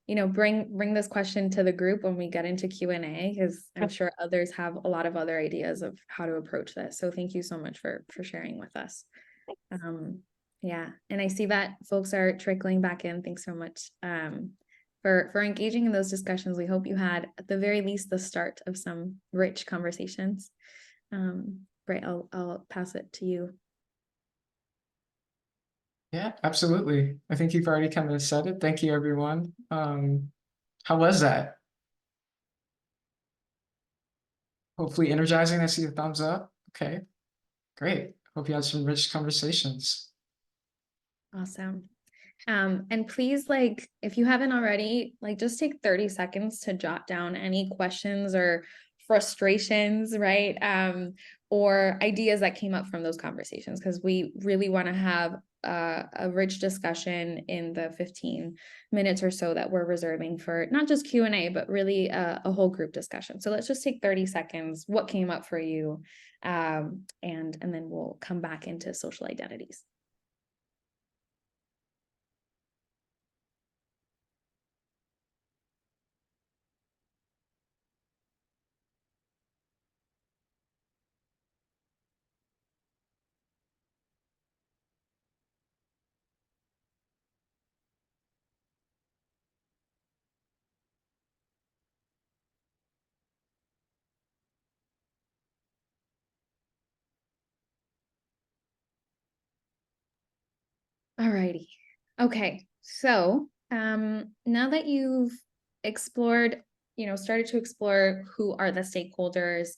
you know, bring this question to the group when we get into Q&A, because I'm sure others have a lot of other ideas of how to approach this. So thank you so much for sharing with us. Yeah, and I see that folks are trickling back in. Thanks so much for engaging in those discussions. We hope you had, at the very least, the start of some rich conversations. Brit, I'll pass it to you. Yeah, absolutely. I think you've already kind of said it. Thank you, everyone. How was that? Hopefully energizing. I see a thumbs up. Okay, great. Hope you had some rich conversations. Awesome. And please, like, if you haven't already, like, just take 30 seconds to jot down any questions or frustrations, right? Or ideas that came up from those conversations, because we really want to have a rich discussion in the 15 minutes or so that we're reserving for not just Q&A, but really a whole group discussion. So let's just take 30 seconds. What came up for you? And then we'll come back into social identities. Alrighty. Okay. So now that you've explored, you know, started to explore who are the stakeholders,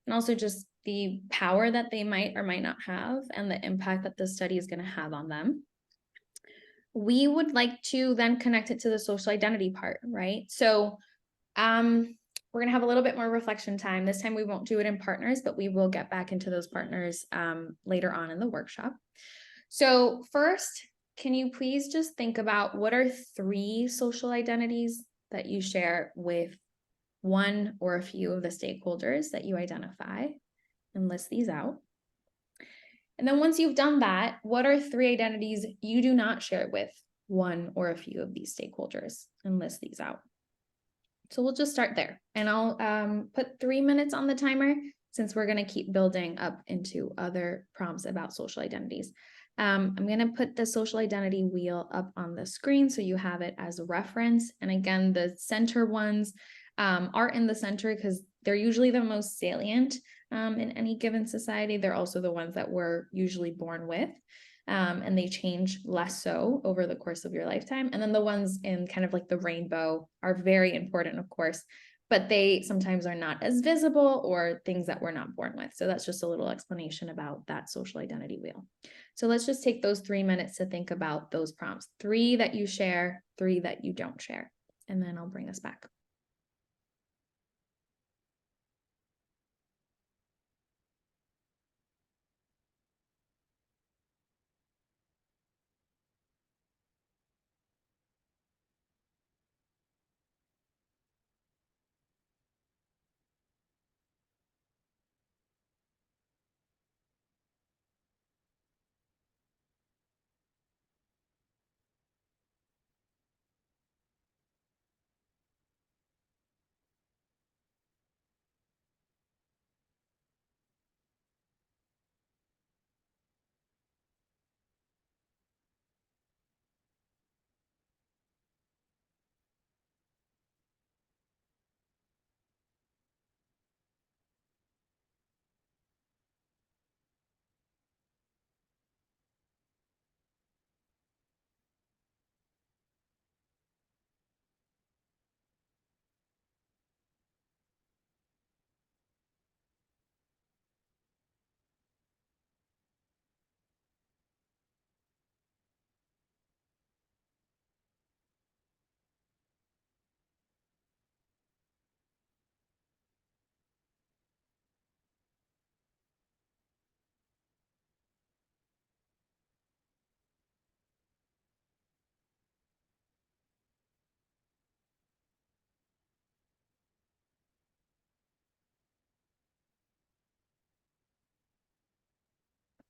and also just the power that they might or might not have, and the impact that the study is going to have on them, we would like to then connect it to the social identity part, right? So we're going to have a little bit more reflection time. This time we won't do it in partners, but we will get back into those partners later on in the workshop. So first, can you please just think about what are 3 social identities that you share with one or a few of the stakeholders that you identify, and list these out. And then once you've done that, what are 3 identities you do not share with one or a few of these stakeholders, and list these out. So we'll just start there, and I'll put 3 minutes on the timer. since we're going to keep building up into other prompts about social identities. I'm going to put the social identity wheel up on the screen so you have it as a reference. And again, the center ones are in the center because they're usually the most salient in any given society. They're also the ones that we're usually born with. And they change less so over the course of your lifetime. And then the ones in kind of like the rainbow are very important, of course, but they sometimes are not as visible or things that we're not born with. So that's just a little explanation about that social identity wheel. So let's just take those 3 minutes to think about those prompts. 3 that you share, 3 that you don't share, and then I'll bring us back.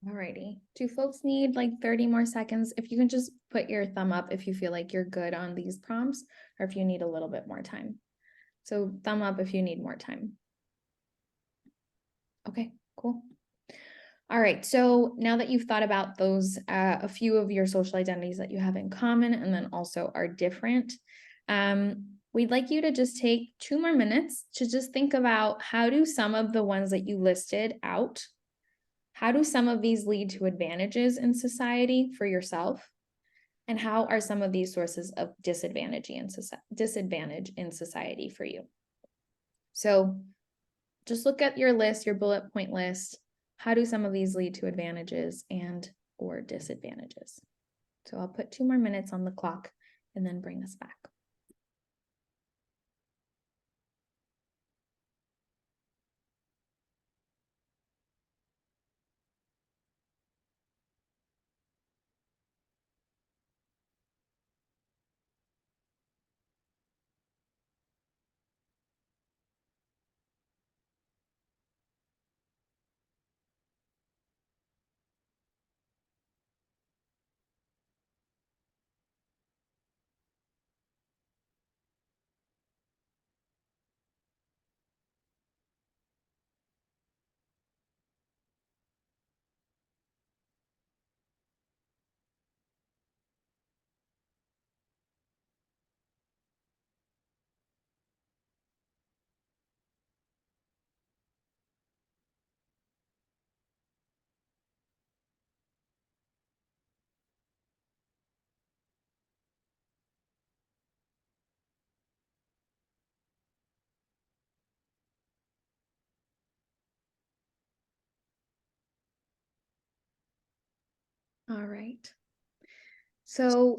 Alrighty. Do folks need like 30 more seconds? If you can just put your thumb up if you feel like you're good on these prompts or if you need a little bit more time. So thumb up if you need more time. Okay, cool. All right, so now that you've thought about those, a few of your social identities that you have in common and then also are different, we'd like you to just take 2 more minutes to just think about how do some of the ones that you listed out, how do some of these lead to advantages in society for yourself? And how are some of these sources of disadvantage in society for you? So just look at your list, your bullet point list. How do some of these lead to advantages and or disadvantages? So I'll put 2 more minutes on the clock and then bring us back. All right. So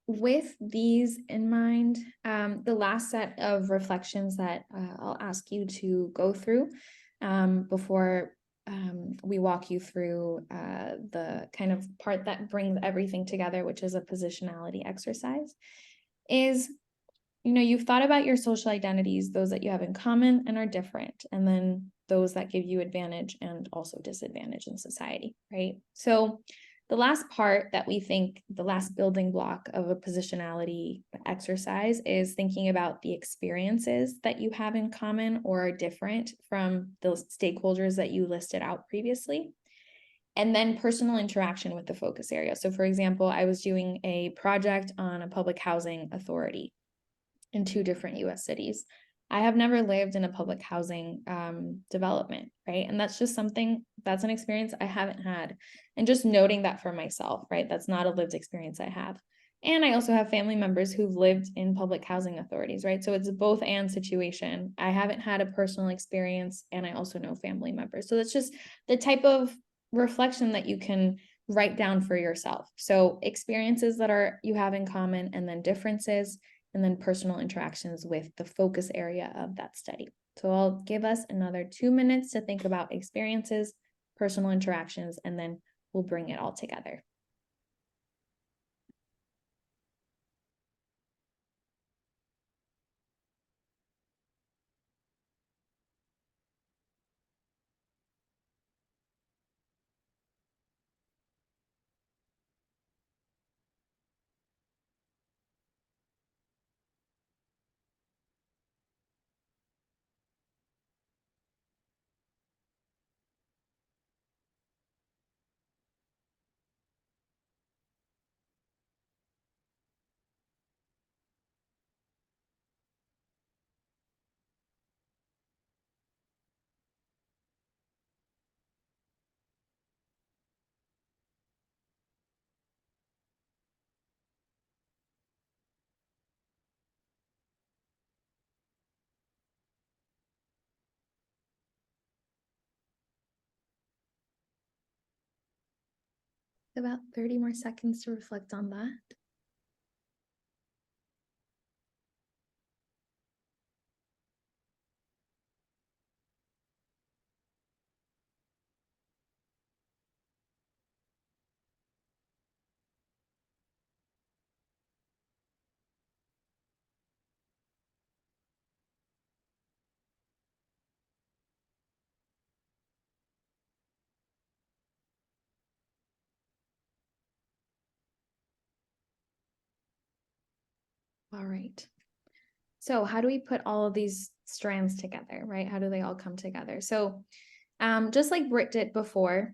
with these in mind, the last set of reflections that I'll ask you to go through before we walk you through the kind of part that brings everything together, which is a positionality exercise, is, you know, you've thought about your social identities, those that you have in common and are different, and then those that give you advantage and also disadvantage in society, right? So the last part that we think, the last building block of a positionality exercise is thinking about the experiences that you have in common or are different from those stakeholders that you listed out previously. And then personal interaction with the focus area. So for example, I was doing a project on a public housing authority in 2 different US cities. I have never lived in a public housing development, right? And that's just something, that's an experience I haven't had. And just noting that for myself, right? That's not a lived experience I have. And I also have family members who've lived in public housing authorities, right? So it's a both and situation. I haven't had a personal experience, and I also know family members. So that's just the type of reflection that you can write down for yourself. So experiences that you have in common, and then differences, and then personal interactions with the focus area of that study. So I'll give us another 2 minutes to think about experiences, personal interactions, and then we'll bring it all together. About 30 more seconds to reflect on that. All right. So how do we put all of these strands together, right? How do they all come together? So just like Brit did before,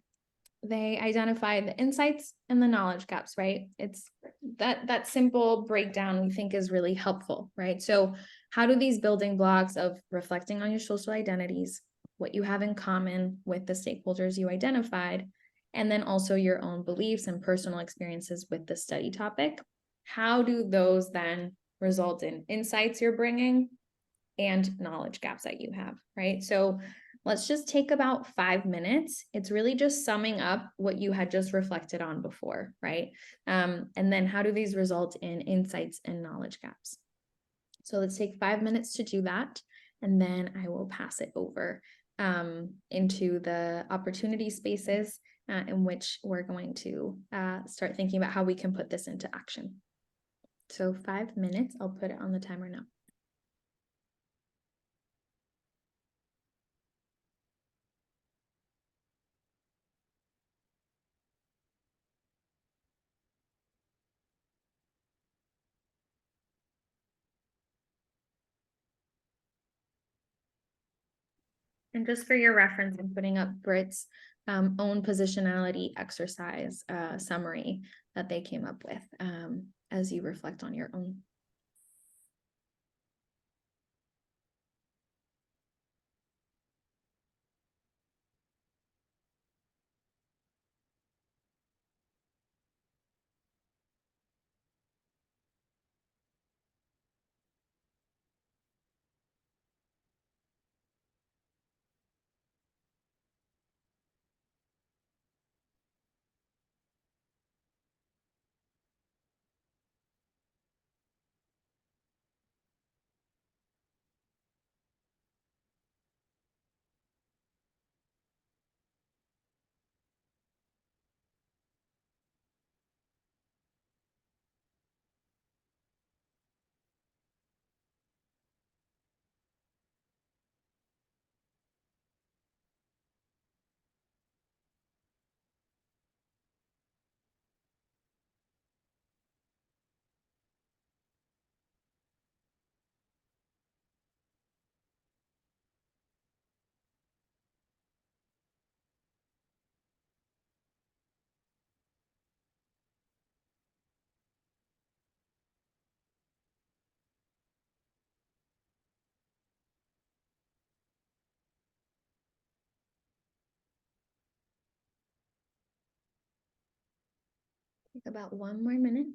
they identified the insights and the knowledge gaps, right? It's that simple breakdown we think is really helpful, right? So how do these building blocks of reflecting on your social identities, what you have in common with the stakeholders you identified, and then also your own beliefs and personal experiences with the study topic, how do those then result in insights you're bringing and knowledge gaps that you have, right? So let's just take about 5 minutes. It's really just summing up what you had just reflected on before, right? And then how do these result in insights and knowledge gaps? So let's take 5 minutes to do that, and then I will pass it over into the opportunity spaces in which we're going to start thinking about how we can put this into action. So 5 minutes, I'll put it on the timer now. And just for your reference, I'm putting up Brit's own positionality exercise summary that they came up with as you reflect on your own. Take about 1 more minute.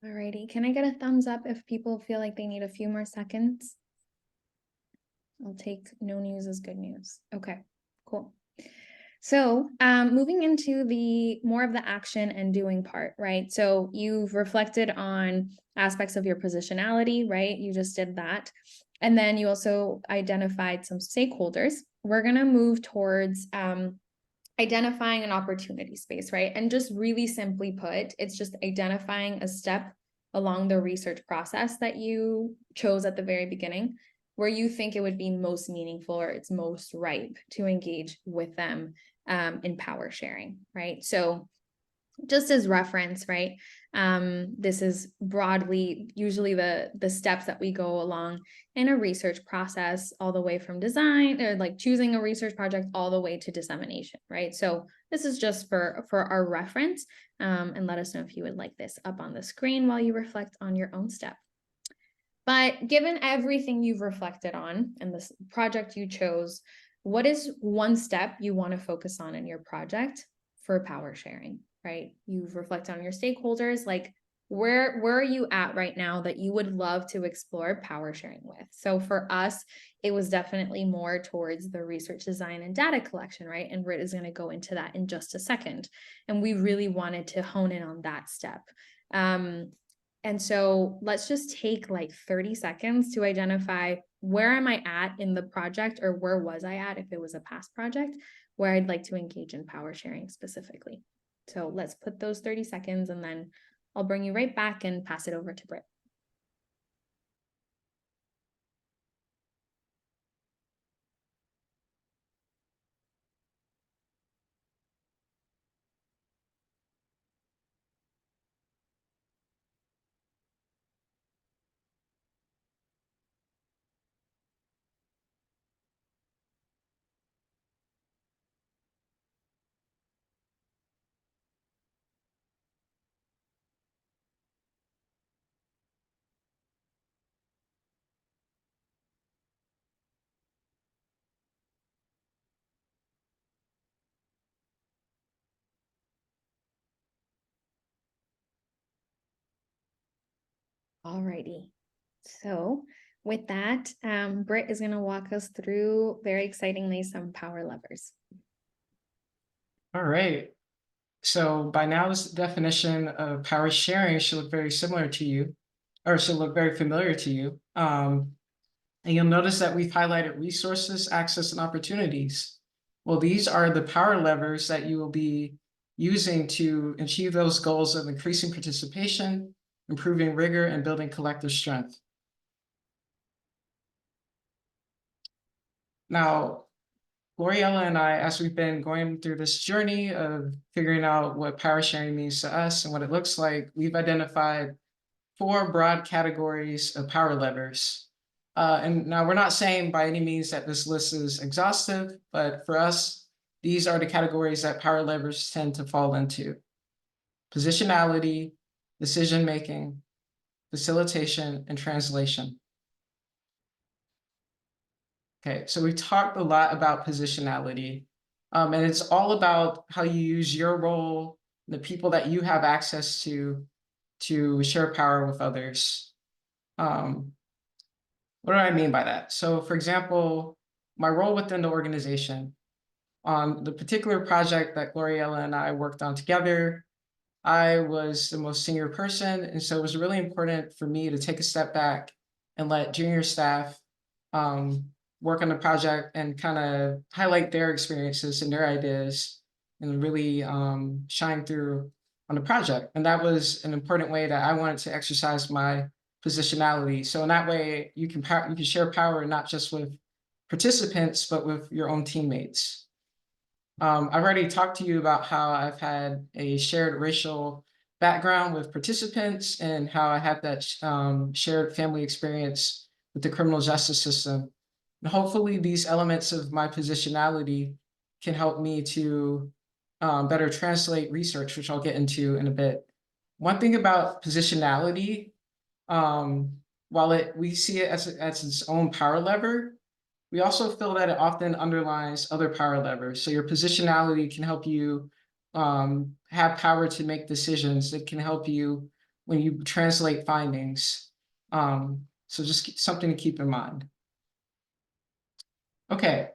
Alrighty, can I get a thumbs up if people feel like they need a few more seconds? I'll take no news as good news. Okay, cool. So moving into the more of the action and doing part, right? So you've reflected on aspects of your positionality, right? You just did that. And then you also identified some stakeholders. We're gonna move towards identifying an opportunity space, right? And just really simply put, it's just identifying a step along the research process that you chose at the very beginning, where you think it would be most meaningful or it's most ripe to engage with them in power sharing, right? So just as reference, right? This is broadly usually the steps that we go along in a research process, all the way from design or like choosing a research project all the way to dissemination, right? So this is just for our reference, and let us know if you would like this up on the screen while you reflect on your own step. But given everything you've reflected on and this project you chose, what is one step you want to focus on in your project for power sharing, right? You've reflected on your stakeholders, like where are you at right now that you would love to explore power sharing with? So for us, it was definitely more towards the research design and data collection, right? And Brit is going to go into that in just a second. And we really wanted to hone in on that step. And so let's just take like 30 seconds to identify where am I at in the project, or where was I at if it was a past project, where I'd like to engage in power sharing specifically. So let's put those 30 seconds and then I'll bring you right back and pass it over to Brit. Alrighty. So with that, Brit is going to walk us through, very excitingly, some power levers. All right. So by now, this definition of power sharing should look very similar to you, or should look very familiar to you. And you'll notice that we've highlighted resources, access, and opportunities. Well, these are the power levers that you will be using to achieve those goals of increasing participation, improving rigor, and building collective strength. Now, Gloriela and I, as we've been going through this journey of figuring out what power sharing means to us and what it looks like, we've identified 4 broad categories of power levers. And now we're not saying by any means that this list is exhaustive, but for us, these are the categories that power levers tend to fall into: positionality, decision-making, facilitation, and translation. Okay, so we talked a lot about positionality, and it's all about how you use your role, the people that you have access to share power with others. What do I mean by that? So for example, my role within the organization, on the particular project that Gloriela and I worked on together, I was the most senior person. And so it was really important for me to take a step back and let junior staff work on the project and kind of highlight their experiences and their ideas and really shine through on the project. And that was an important way that I wanted to exercise my positionality. So in that way, you can share power not just with participants, but with your own teammates. I've already talked to you about how I've had a shared racial background with participants and how I had that shared family experience with the criminal justice system. And hopefully these elements of my positionality can help me to better translate research, which I'll get into in a bit. One thing about positionality, while we see it as its own power lever, we also feel that it often underlies other power levers. So your positionality can help you have power to make decisions. It can help you when you translate findings. So just something to keep in mind. Okay,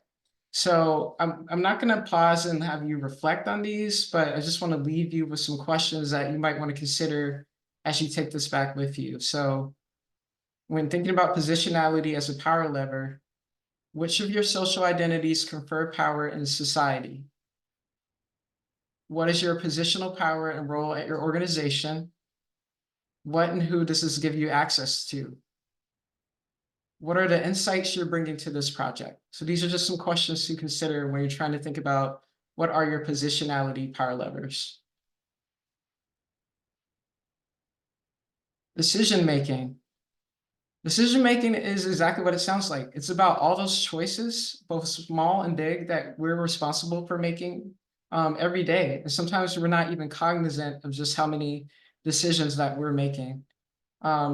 so I'm not going to pause and have you reflect on these, but I just want to leave you with some questions that you might want to consider as you take this back with you. So when thinking about positionality as a power lever, which of your social identities confer power in society? What is your positional power and role at your organization? What and who does this give you access to? What are the insights you're bringing to this project? So these are just some questions to consider when you're trying to think about what are your positionality power levers. Decision-making. Decision-making is exactly what it sounds like. It's about all those choices, both small and big, that we're responsible for making every day. And sometimes we're not even cognizant of just how many decisions that we're making.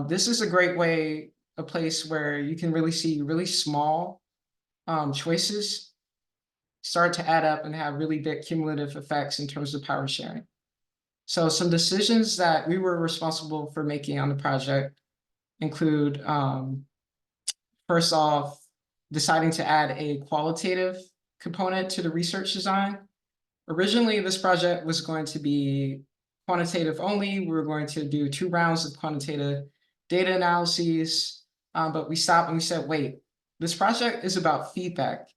This is a great way, a place where you can really see really small choices start to add up and have really big cumulative effects in terms of power sharing. So some decisions that we were responsible for making on the project include, first off, deciding to add a qualitative component to the research design. Originally, this project was going to be quantitative only. We were going to do 2 rounds of quantitative data analyses, but we stopped and we said, wait, this project is about feedback.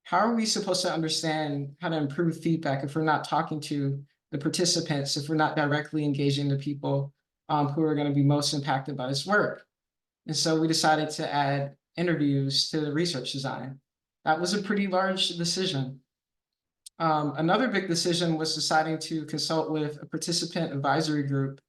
How are we supposed to understand how to improve feedback if we're not talking to the participants, if we're not directly engaging the people who are going to be most impacted by this work? And so we decided to add interviews to the research design. That was a pretty large decision. Another big decision was deciding to consult with a participant advisory group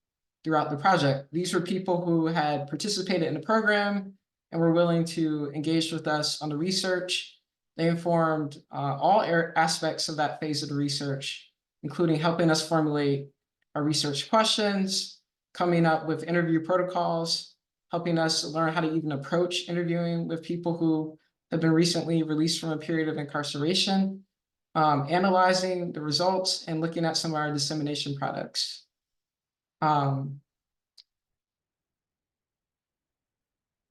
throughout the project. These were people who had participated in the program and were willing to engage with us on the research. They informed all aspects of that phase of the research, including helping us formulate our research questions, coming up with interview protocols, helping us learn how to even approach interviewing with people who have been recently released from a period of incarceration, analyzing the results and looking at some of our dissemination products. And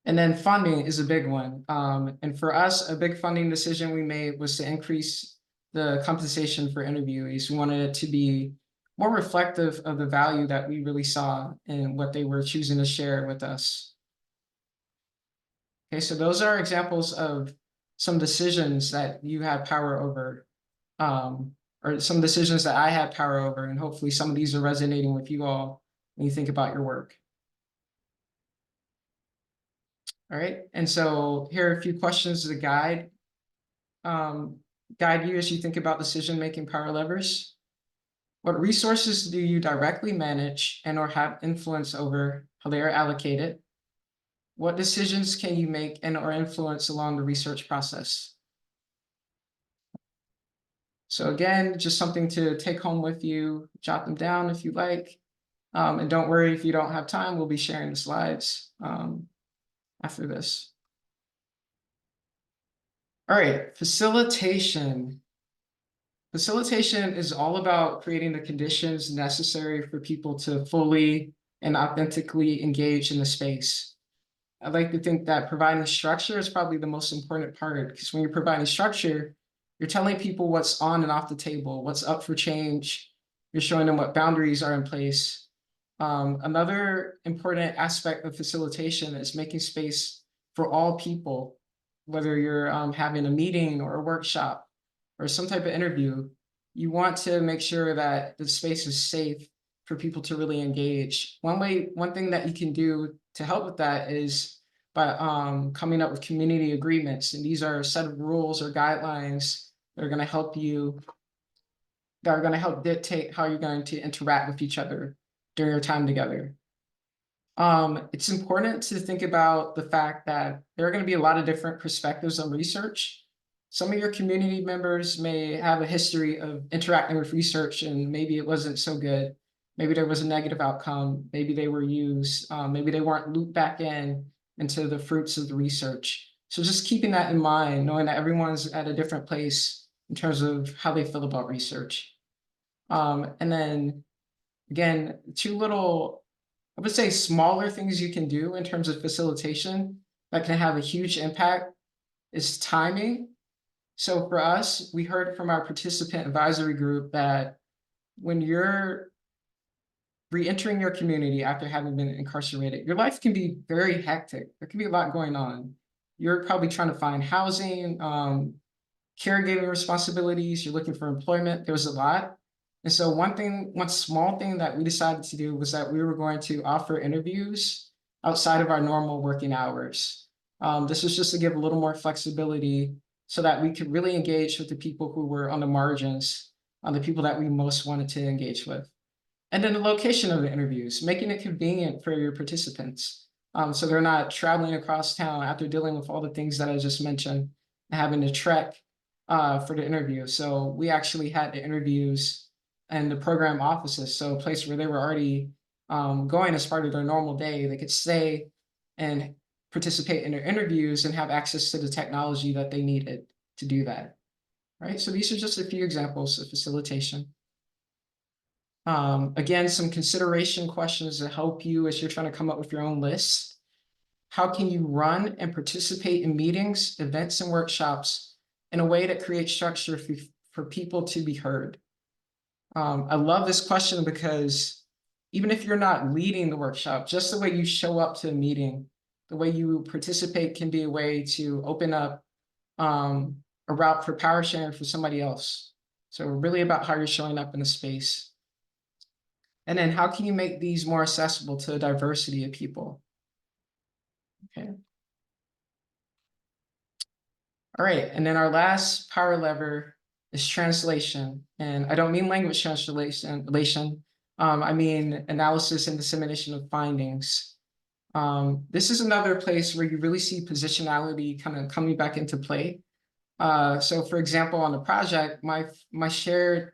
then funding is a big one. And for us, a big funding decision we made was to increase the compensation for interviewees. We wanted it to be more reflective of the value that we really saw in what they were choosing to share with us. Okay, so those are examples of some decisions that you had power over, or some decisions that I had power over, and hopefully some of these are resonating with you all when you think about your work. All right, and so here are a few questions to guide you as you think about decision-making power levers. What resources do you directly manage and or have influence over how they are allocated? What decisions can you make and or influence along the research process? So again, just something to take home with you, jot them down if you like. And don't worry if you don't have time, we'll be sharing the slides after this. All right, facilitation. Facilitation is all about creating the conditions necessary for people to fully and authentically engage in the space. I like to think that providing structure is probably the most important part, because when you're providing structure, you're telling people what's on and off the table, what's up for change. You're showing them what boundaries are in place. Another important aspect of facilitation is making space for all people, whether you're having a meeting or a workshop or some type of interview. You want to make sure that the space is safe for people to really engage. One thing that you can do to help with that is by coming up with community agreements. And these are a set of rules or guidelines that are going to help dictate how you're going to interact with each other during your time together. It's important to think about the fact that there are going to be a lot of different perspectives on research. Some of your community members may have a history of interacting with research and maybe it wasn't so good. Maybe there was a negative outcome. Maybe they were used. Maybe they weren't looped back into the fruits of the research. So just keeping that in mind, knowing that everyone's at a different place in terms of how they feel about research. And then again, two little, I would say smaller things you can do in terms of facilitation that can have a huge impact is timing. So for us, we heard from our participant advisory group that when you're re-entering your community after having been incarcerated, your life can be very hectic. There can be a lot going on. You're probably trying to find housing, caregiving responsibilities, you're looking for employment. There was a lot. And so one small thing that we decided to do was that we were going to offer interviews outside of our normal working hours. This was just to give a little more flexibility so that we could really engage with the people who were on the margins, on the people that we most wanted to engage with. And then the location of the interviews, making it convenient for your participants. So they're not traveling across town after dealing with all the things that I just mentioned, and having to trek for the interview. So we actually had the interviews in the program offices, so a place where they were already going as part of their normal day. They could stay and participate in their interviews and have access to the technology that they needed to do that. Right, so these are just a few examples of facilitation. Again, some consideration questions to help you as you're trying to come up with your own list. How can you run and participate in meetings, events, and workshops in a way that creates structure for people to be heard? I love this question because even if you're not leading the workshop, just the way you show up to a meeting, the way you participate can be a way to open up a route for power sharing for somebody else. So really about how you're showing up in the space. And then how can you make these more accessible to a diversity of people? Okay. All right, and then our last power lever is translation. And I don't mean language translation. I mean analysis and dissemination of findings. This is another place where you really see positionality kind of coming back into play. So for example, on the project, my shared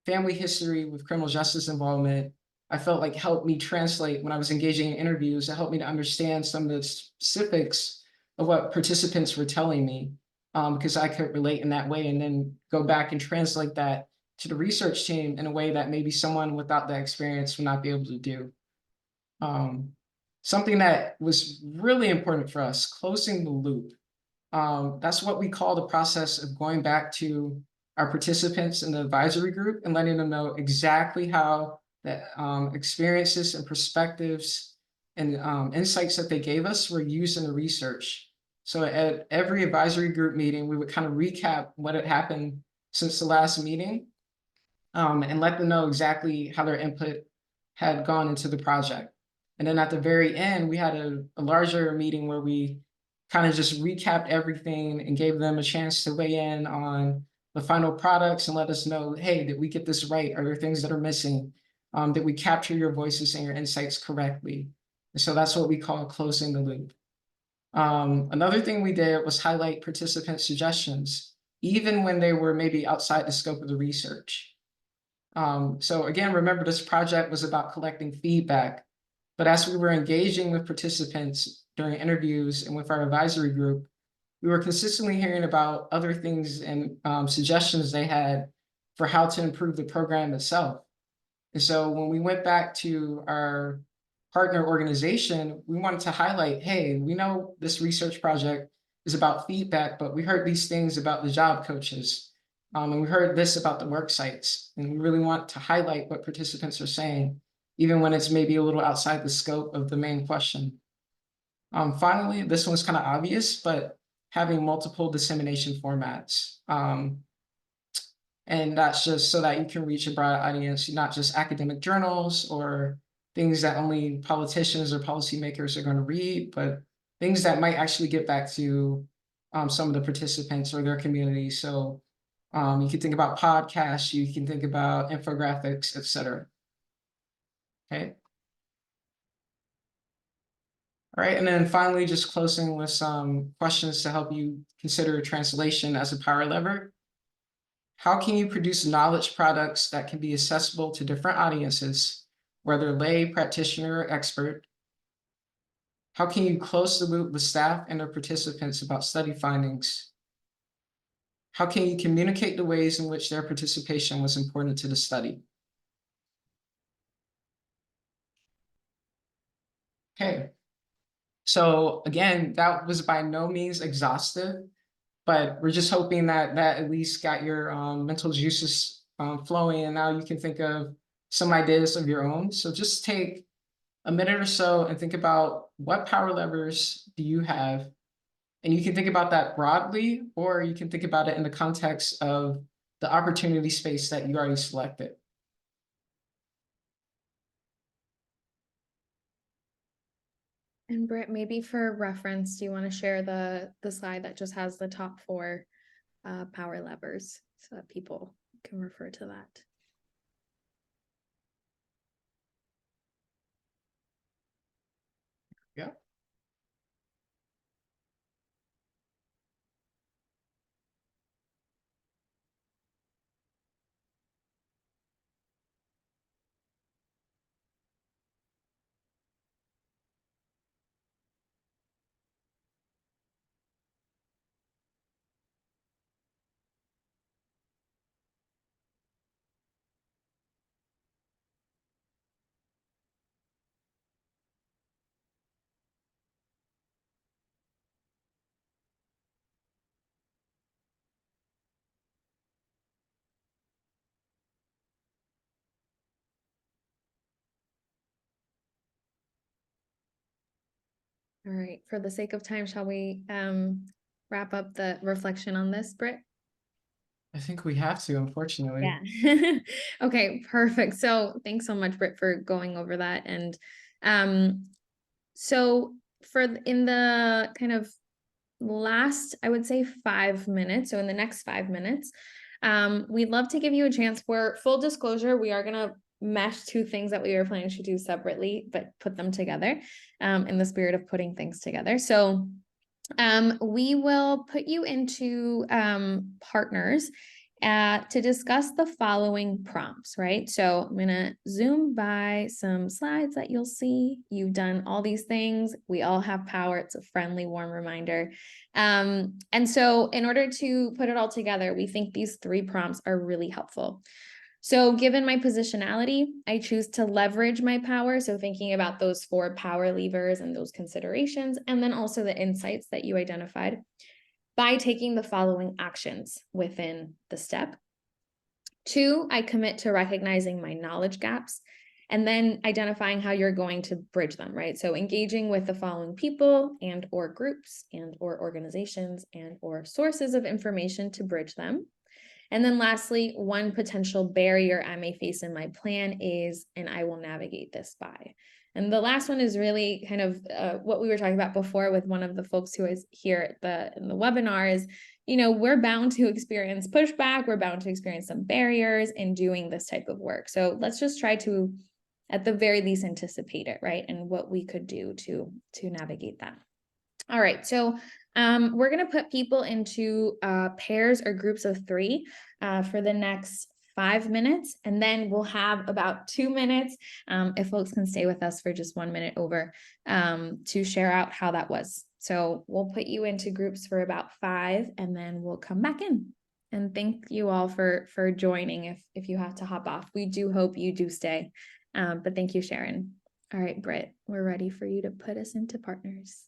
family history with criminal justice involvement, I felt like helped me translate when I was engaging in interviews. It helped me to understand some of the specifics of what participants were telling me, because I could relate in that way and then go back and translate that to the research team in a way that maybe someone without that experience would not be able to do. Something that was really important for us, closing the loop. That's what we call the process of going back to our participants in the advisory group and letting them know exactly how the experiences and perspectives and insights that they gave us were used in the research. So at every advisory group meeting, we would kind of recap what had happened since the last meeting and let them know exactly how their input had gone into the project. And then at the very end, we had a larger meeting where we kind of just recapped everything and gave them a chance to weigh in on the final products and let us know, hey, did we get this right? Are there things that are missing? Did we capture your voices and your insights correctly? And so that's what we call closing the loop. Another thing we did was highlight participant suggestions, even when they were maybe outside the scope of the research. So again, remember this project was about collecting feedback, but as we were engaging with participants during interviews and with our advisory group, we were consistently hearing about other things and suggestions they had for how to improve the program itself. And so when we went back to our partner organization, we wanted to highlight, hey, we know this research project is about feedback, but we heard these things about the job coaches. And we heard this about the work sites. And we really want to highlight what participants are saying, even when it's maybe a little outside the scope of the main question. Finally, this one's kind of obvious, but having multiple dissemination formats. And that's just so that you can reach a broad audience, not just academic journals or things that only politicians or policymakers are going to read, but things that might actually get back to some of the participants or their community. So you can think about podcasts, you can think about infographics, etc. Okay. All right, and then finally, just closing with some questions to help you consider translation as a power lever. How can you produce knowledge products that can be accessible to different audiences, whether lay, practitioner, or expert? How can you close the loop with staff and their participants about study findings? How can you communicate the ways in which their participation was important to the study? Okay, so again, that was by no means exhaustive, but we're just hoping that that at least got your mental juices flowing, and now you can think of some ideas of your own. So just take a minute or so and think about what power levers do you have, and you can think about that broadly, or you can think about it in the context of the opportunity space that you already selected. And Britt, maybe for reference, do you want to share the slide that just has the top 4 power levers so that people can refer to that? Yeah. All right, for the sake of time, shall we wrap up the reflection on this, Britt? I think we have to, unfortunately. Yeah. Okay, perfect. So thanks so much, Britt, for going over that. And so in the kind of last, I would say 5 minutes, so in the next 5 minutes, we'd love to give you a chance for full disclosure. We are going to mesh 2 things that we were planning to do separately, but put them together in the spirit of putting things together. So we will put you into partners to discuss the following prompts, right? So I'm going to zoom by some slides that you'll see. You've done all these things. We all have power. It's a friendly, warm reminder. And so in order to put it all together, we think these 3 prompts are really helpful. So given my positionality, I choose to leverage my power. So thinking about those 4 power levers and those considerations, and then also the insights that you identified by taking the following actions within the step. 2, I commit to recognizing my knowledge gaps and then identifying how you're going to bridge them, right? So engaging with the following people and or groups and or organizations and or sources of information to bridge them. And then lastly, 1 potential barrier I may face in my plan is, and I will navigate this by. And the last one is really kind of what we were talking about before with one of the folks who is here in the webinar is, you know, we're bound to experience pushback. We're bound to experience some barriers in doing this type of work. So let's just try to, at the very least, anticipate it, right? And what we could do to navigate that. All right, so we're going to put people into pairs or groups of 3 for the next 5 minutes, and then we'll have about 2 minutes, if folks can stay with us for just 1 minute over, to share out how that was. So we'll put you into groups for about 5, and then we'll come back in. And thank you all for joining if you have to hop off. We do hope you do stay, but thank you, Sharon. All right, Britt, we're ready for you to put us into partners.